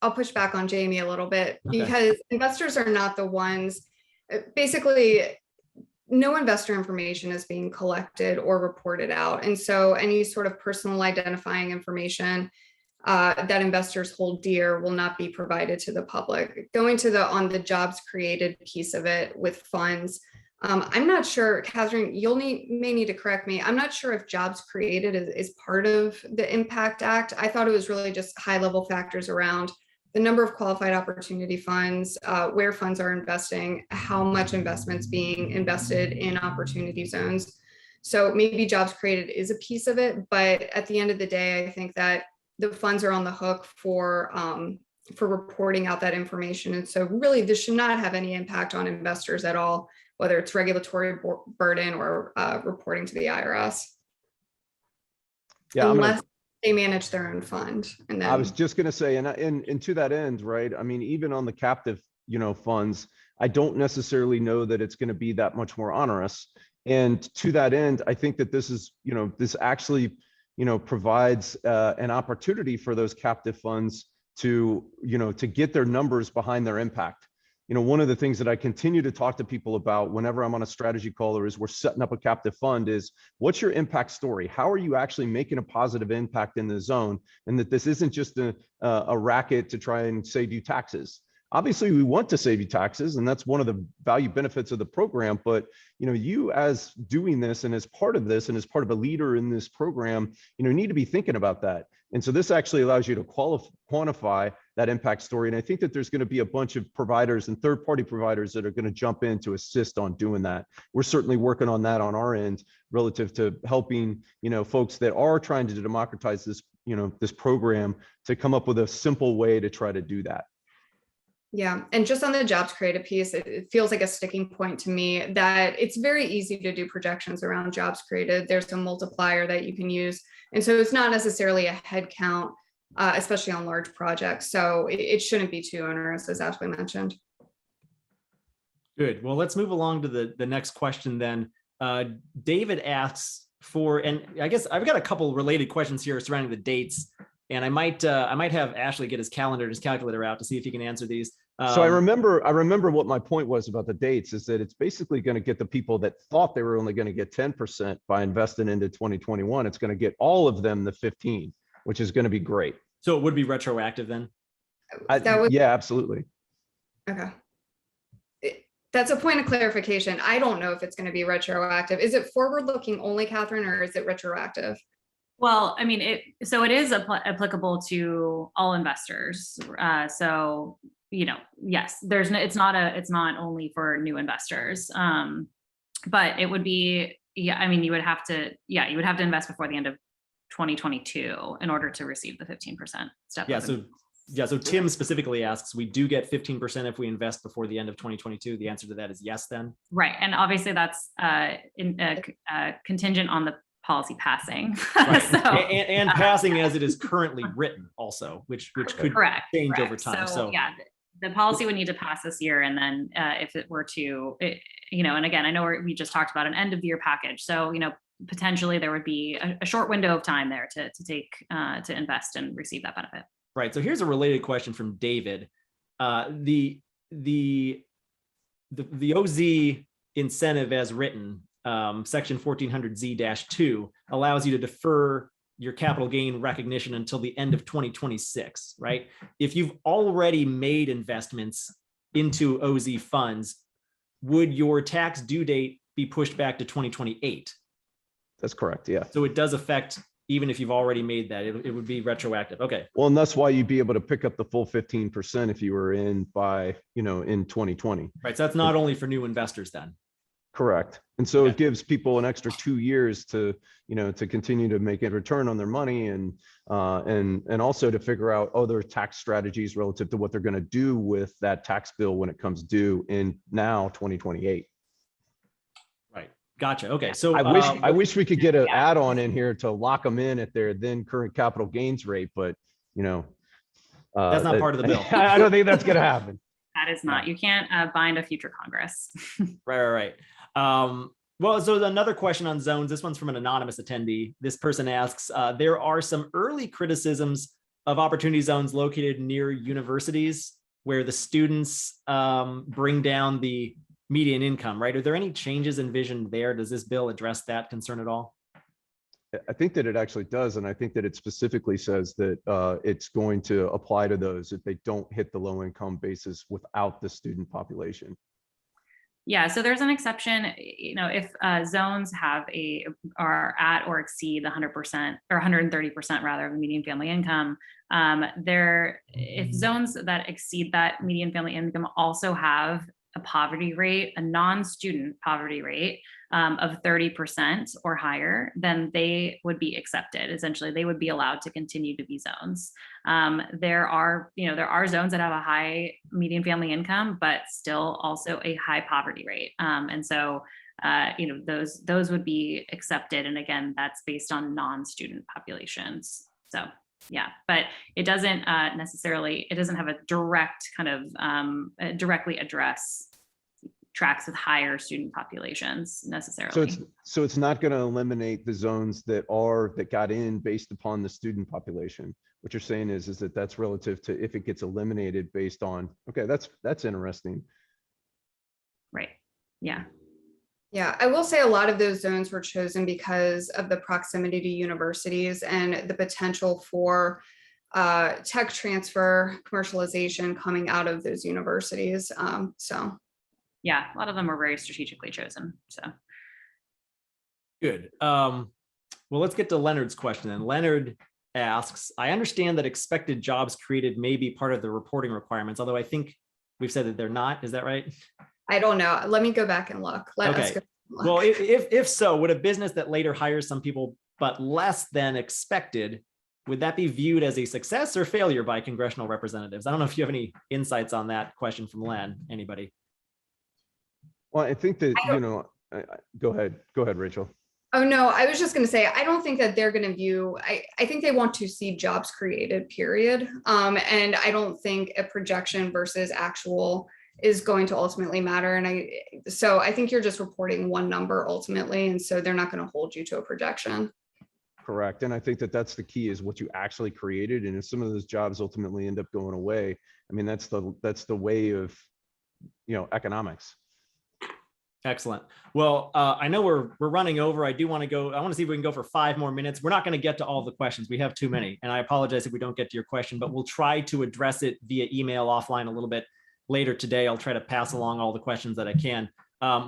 I'll push back on Jamie a little bit, because investors are not the ones, basically, no investor information is being collected or reported out. And so any sort of personal identifying information that investors hold dear will not be provided to the public. Going to on the jobs created piece of it with funds, I'm not sure, Catherine, may need to correct me. I'm not sure if jobs created is part of the Impact Act. I thought it was really just high level factors around the number of qualified opportunity funds, where funds are investing, how much investment's being invested in opportunity zones. So maybe jobs created is a piece of it, but at the end of the day, I think that the funds are on the hook for reporting out that information. And so really this should not have any impact on investors at all, whether it's regulatory burden or reporting to the IRS. Yeah, unless they manage their own fund. And then I was just going to say, and to that end, right? I mean, even on the captive, funds, I don't necessarily know that it's going to be that much more onerous. And to that end, I think that this is, this actually, provides an opportunity for those captive funds to, to get their numbers behind their impact. One of the things that I continue to talk to people about whenever I'm on a strategy call or as we're setting up a captive fund is, what's your impact story? How are you actually making a positive impact in the zone? And that this isn't just a racket to try and save you taxes. Obviously, we want to save you taxes, and that's one of the value benefits of the program. But you as doing this and as part of this and as part of a leader in this program, need to be thinking about that. And so this actually allows you to quantify that impact story. And I think that there's going to be a bunch of providers and third-party providers that are going to jump in to assist on doing that. We're certainly working on that on our end relative to helping, folks that are trying to democratize this, this program to come up with a simple way to try to do that. Yeah. And just on the jobs created piece, it feels like a sticking point to me that it's very easy to do projections around jobs created. There's a multiplier that you can use. And so it's not necessarily a head count, especially on large projects. So it shouldn't be too onerous, as Ashley mentioned. Good. Well, let's move along to the next question then. David asks, and I guess I've got a couple related questions here surrounding the dates, and I might have Ashley get his calculator out to see if he can answer these. So I remember what my point was about the dates is that it's basically going to get the people that thought they were only going to get 10% by investing into 2021. It's going to get all of them the 15, which is going to be great. So it would be retroactive then? Yeah, absolutely. Okay. That's a point of clarification. I don't know if it's going to be retroactive. Is it forward looking only, Catherine, or is it retroactive? Well, I mean, it is applicable to all investors. So, yes, it's not only for new investors. But it would be, I mean, you would have to invest before the end of 2022 in order to receive the 15% step. So Tim specifically asks, we do get 15% if we invest before the end of 2022. The answer to that is yes, then. Right. And obviously that's contingent on the policy passing. Right. So, and passing as it is currently written also, which could change over time. So yeah, the policy would need to pass this year. And then if it were to, and again, I know we just talked about an end of the year package. So, potentially there would be a short window of time there to to invest and receive that benefit. Right. So here's a related question from David. The OZ incentive as written, section 1400Z-2 allows you to defer your capital gain recognition until the end of 2026, right? If you've already made investments into OZ funds, would your tax due date be pushed back to 2028? That's correct. Yeah. So it does affect, even if you've already made that, it would be retroactive. Okay. Well, and that's why you'd be able to pick up the full 15% if you were in by, in 2020. Right. So that's not only for new investors then. Correct. And so it gives people an extra 2 years to, to continue to make a return on their money and also to figure out other tax strategies relative to what they're going to do with that tax bill when it comes due in now 2028. Gotcha. Okay. So I wish we could get an add-on in here to lock them in at their then current capital gains rate, but that's not part of the bill. I don't think that's going to happen. That is not. You can't bind a future Congress. Right. Well, so another question on zones. This one's from an anonymous attendee. This person asks, there are some early criticisms of opportunity zones located near universities where the students bring down the median income, right? Are there any changes envisioned there? Does this bill address that concern at all? I think that it actually does. And I think that it specifically says that it's going to apply to those if they don't hit the low income basis without the student population. Yeah, so there's an exception, if zones are at or exceed the 100% or 130% rather of the median family income, if zones that exceed that median family income also have a poverty rate, a non-student poverty rate of 30% or higher, then they would be accepted. Essentially, they would be allowed to continue to be zones. There are zones that have a high median family income, but still also a high poverty rate. And so, those would be accepted. And again, that's based on non-student populations. So yeah, but it doesn't it doesn't have a direct kind of directly address tracks with higher student populations necessarily. So it's not going to eliminate the zones that got in based upon the student population. What you're saying is that that's relative to if it gets eliminated based on, okay, that's interesting. Right. Yeah. Yeah, I will say a lot of those zones were chosen because of the proximity to universities and the potential for tech transfer, commercialization coming out of those universities. So. Yeah, a lot of them were very strategically chosen. So. Good. Well, let's get to Leonard's question then. Leonard asks, I understand that expected jobs created may be part of the reporting requirements, although I think we've said that they're not. Is that right? I don't know. Let me go back and look. Okay. Well, if so, would a business that later hires some people but less than expected, would that be viewed as a success or failure by congressional representatives? I don't know if you have any insights on that question from Len. Anybody? Well, I think that, go ahead, Rachel. Oh, no, I was just going to say, I don't think that they're going to view, I think they want to see jobs created, period. And I don't think a projection versus actual is going to ultimately matter. And so I think you're just reporting one number ultimately. And so they're not going to hold you to a projection. Correct. And I think that that's the key, is what you actually created. And if some of those jobs ultimately end up going away, I mean, that's the way of, economics. Excellent. Well, I know we're running over. I do want to go. I want to see if we can go for 5 more minutes. We're not going to get to all the questions. We have too many. And I apologize if we don't get to your question, but we'll try to address it via email offline a little bit later today. I'll try to pass along all the questions that I can.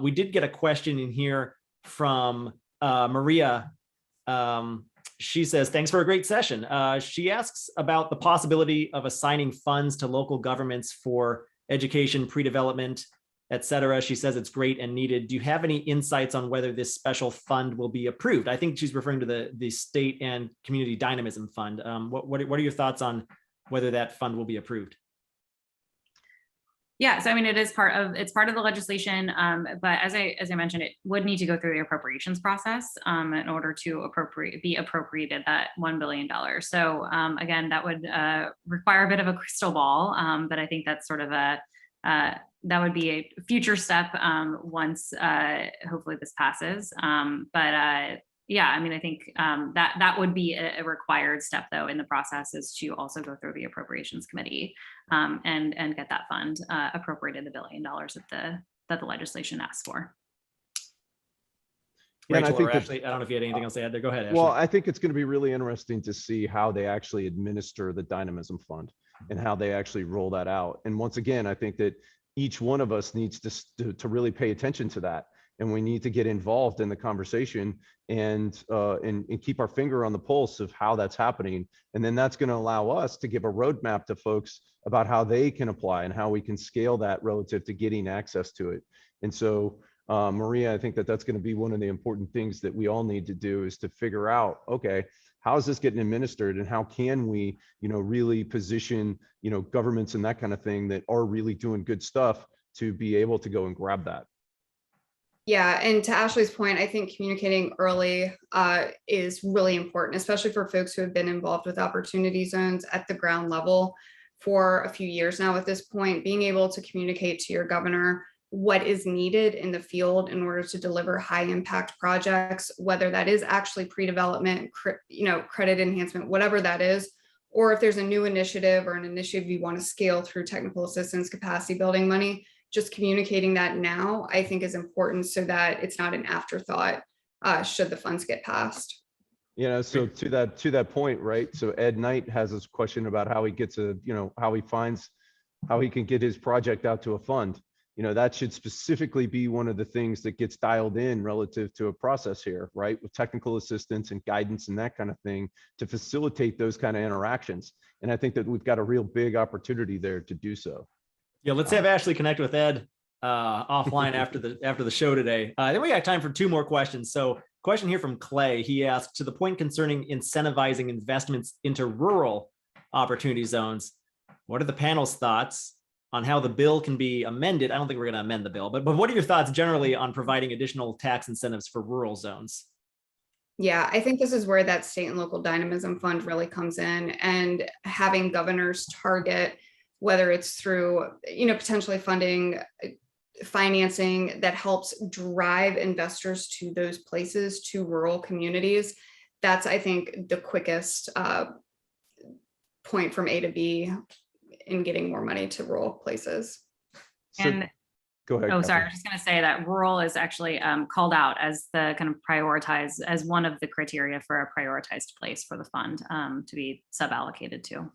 We did get a question in here from Maria. She says, thanks for a great session. She asks about the possibility of assigning funds to local governments for education, pre-development, et cetera. She says it's great and needed. Do you have any insights on whether this special fund will be approved? I think she's referring to the State and Community Dynamism Fund. What are your thoughts on whether that fund will be approved? Yeah, so I mean, it's part of the legislation, but as I mentioned, it would need to go through the appropriations process in order to be appropriated that $1 billion. So again, that would require a bit of a crystal ball, but I think that's sort of that would be a future step once hopefully this passes. Yeah, I mean, I think that would be a required step, though, in the process, is to also go through the appropriations committee and get that fund appropriated, the $1 billion that the legislation asks for. Yeah, and Rachel, I think or Ashley, I don't know if you had anything else to add there. Go ahead, Ashley. Well, I think it's going to be really interesting to see how they actually administer the Dynamism Fund and how they actually roll that out. And once again, I think that each one of us needs to really pay attention to that. And we need to get involved in the conversation and keep our finger on the pulse of how that's happening. And then that's going to allow us to give a roadmap to folks about how they can apply and how we can scale that relative to getting access to it. And so, Maria, I think that that's going to be one of the important things that we all need to do, is to figure out, okay, how is this getting administered, and how can we, really position, governments and that kind of thing that are really doing good stuff to be able to go and grab that. Yeah, and to Ashley's point, I think communicating early is really important, especially for folks who have been involved with opportunity zones at the ground level for a few years now. At this point, being able to communicate to your governor what is needed in the field in order to deliver high impact projects, whether that is actually pre-development, credit enhancement, whatever that is, or if there's a new initiative or an initiative you want to scale through technical assistance, capacity building money. Just communicating that now, I think, is important, so that it's not an afterthought should the funds get passed. So to that point, right? So Ed Knight has this question about how he gets how he can get his project out to a fund. That should specifically be one of the things that gets dialed in relative to a process here, right? With technical assistance and guidance and that kind of thing to facilitate those kind of interactions. And I think that we've got a real big opportunity there to do so. Yeah, let's have Ashley connect with Ed offline after the show today. Then we got time for 2 more questions. So, question here from Clay. He asked, to the point concerning incentivizing investments into rural opportunity zones, what are the panel's thoughts on how the bill can be amended? I don't think we're going to amend the bill, but what are your thoughts generally on providing additional tax incentives for rural zones? Yeah, I think this is where that state and local dynamism fund really comes in, and having governors target, whether it's through, potentially financing that helps drive investors to those places, to rural communities. That's, I think, the quickest point from A to B in getting more money to rural places. And go ahead. Oh, sorry. I was just going to say that rural is actually called out as the kind of prioritized, as one of the criteria for a prioritized place for the fund to be sub-allocated to.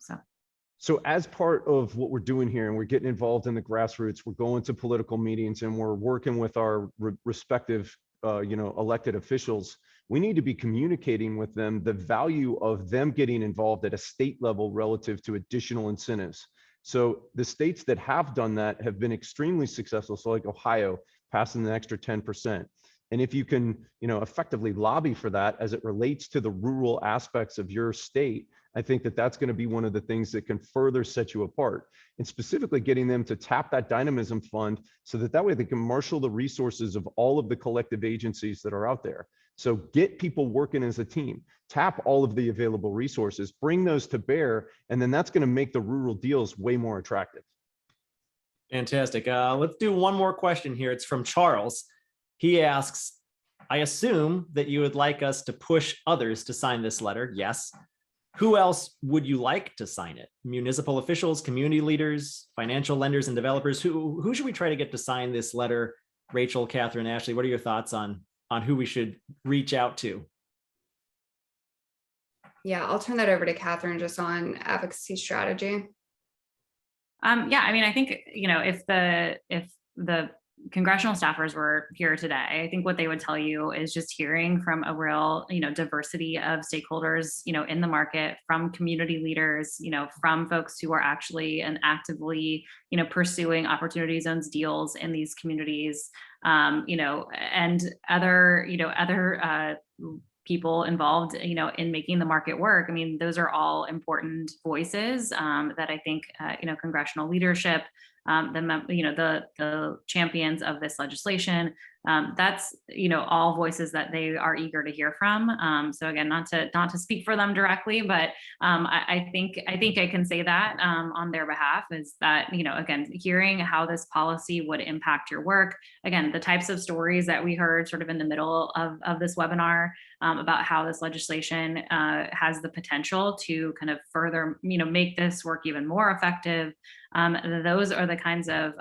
So as part of what we're doing here, and we're getting involved in the grassroots, we're going to political meetings, and we're working with our respective, elected officials. We need to be communicating with them the value of them getting involved at a state level relative to additional incentives. So the states that have done that have been extremely successful. So like Ohio passing an extra 10%. And if you can, effectively lobby for that as it relates to the rural aspects of your state, I think that that's going to be one of the things that can further set you apart, and specifically getting them to tap that dynamism fund so that way they can marshal the resources of all of the collective agencies that are out there. So get people working as a team, tap all of the available resources, bring those to bear, and then that's going to make the rural deals way more attractive. Fantastic. Let's do one more question here. It's from Charles. He asks, I assume that you would like us to push others to sign this letter. Yes. Who else would you like to sign it? Municipal officials, community leaders, financial lenders, and developers? Who should we try to get to sign this letter? Rachel, Catherine, Ashley, what are your thoughts on who we should reach out to? Yeah, I'll turn that over to Catherine just on advocacy strategy. Yeah, I mean, I think, if the congressional staffers were here today, I think what they would tell you is just hearing from a real, diversity of stakeholders, in the market, from community leaders, from folks who are actually and actively, pursuing opportunity zones deals in these communities, and other people involved, in making the market work. I mean, those are all important voices that I think, congressional leadership, the champions of this legislation, that's, all voices that they are eager to hear from. So again, not to speak for them directly, but I think I can say that on their behalf, is that, again, hearing how this policy would impact your work. Again, the types of stories that we heard sort of in the middle of this webinar about how this legislation has the potential to kind of further, make this work even more effective. Those are the kinds of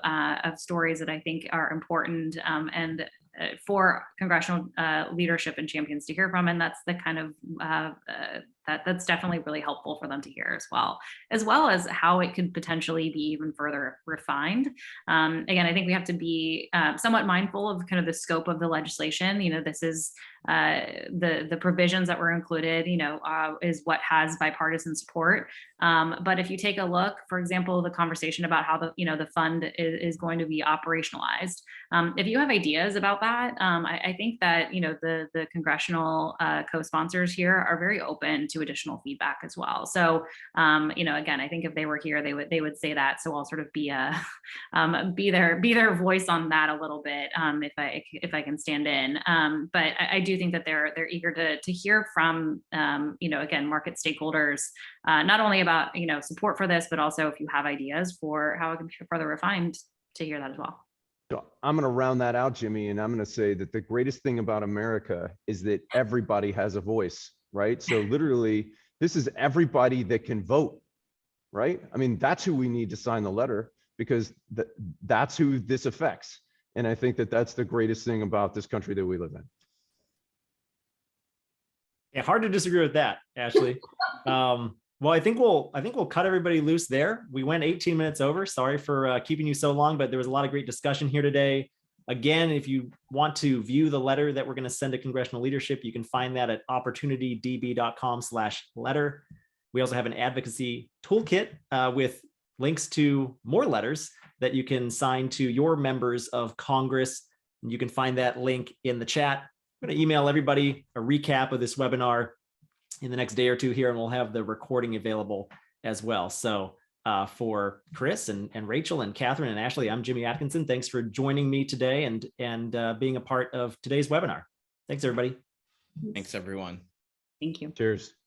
stories that I think are important and for congressional leadership and champions to hear from. And that's the kind of that's definitely really helpful for them to hear as well as how it could potentially be even further refined. Again, I think we have to be somewhat mindful of kind of the scope of the legislation. This is the provisions that were included, is what has bipartisan support. But if you take a look, for example, the conversation about how the fund is going to be operationalized, if you have ideas about that, I think that the congressional co-sponsors here are very open to additional feedback as well. So again, I think if they were here, they would say that. So I'll sort of be their voice on that a little bit, if I can stand in. But I do think that they're eager to hear from again, market stakeholders, not only about support for this, but also if you have ideas for how it can be further refined, to hear that as well. So I'm going to round that out, Jimmy, and I'm going to say that the greatest thing about America is that everybody has a voice, right? So literally, this is everybody that can vote, right? I mean, that's who we need to sign the letter, because that's who this affects. And I think that that's the greatest thing about this country that we live in. Yeah, hard to disagree with that, Ashley. Well, I think we'll cut everybody loose there. We went 18 minutes over. Sorry for keeping you so long, but there was a lot of great discussion here today. Again, if you want to view the letter that we're going to send to congressional leadership, you can find that at OpportunityDB.com/letter. We also have an advocacy toolkit with links to more letters that you can sign to your members of Congress. And you can find that link in the chat. I'm going to email everybody a recap of this webinar in the next day or two here, and we'll have the recording available as well. So for Chris and Rachel and Catherine and Ashley, I'm Jimmy Atkinson. Thanks for joining me today and being a part of today's webinar. Thanks, everybody. Thanks, everyone. Thank you. Cheers.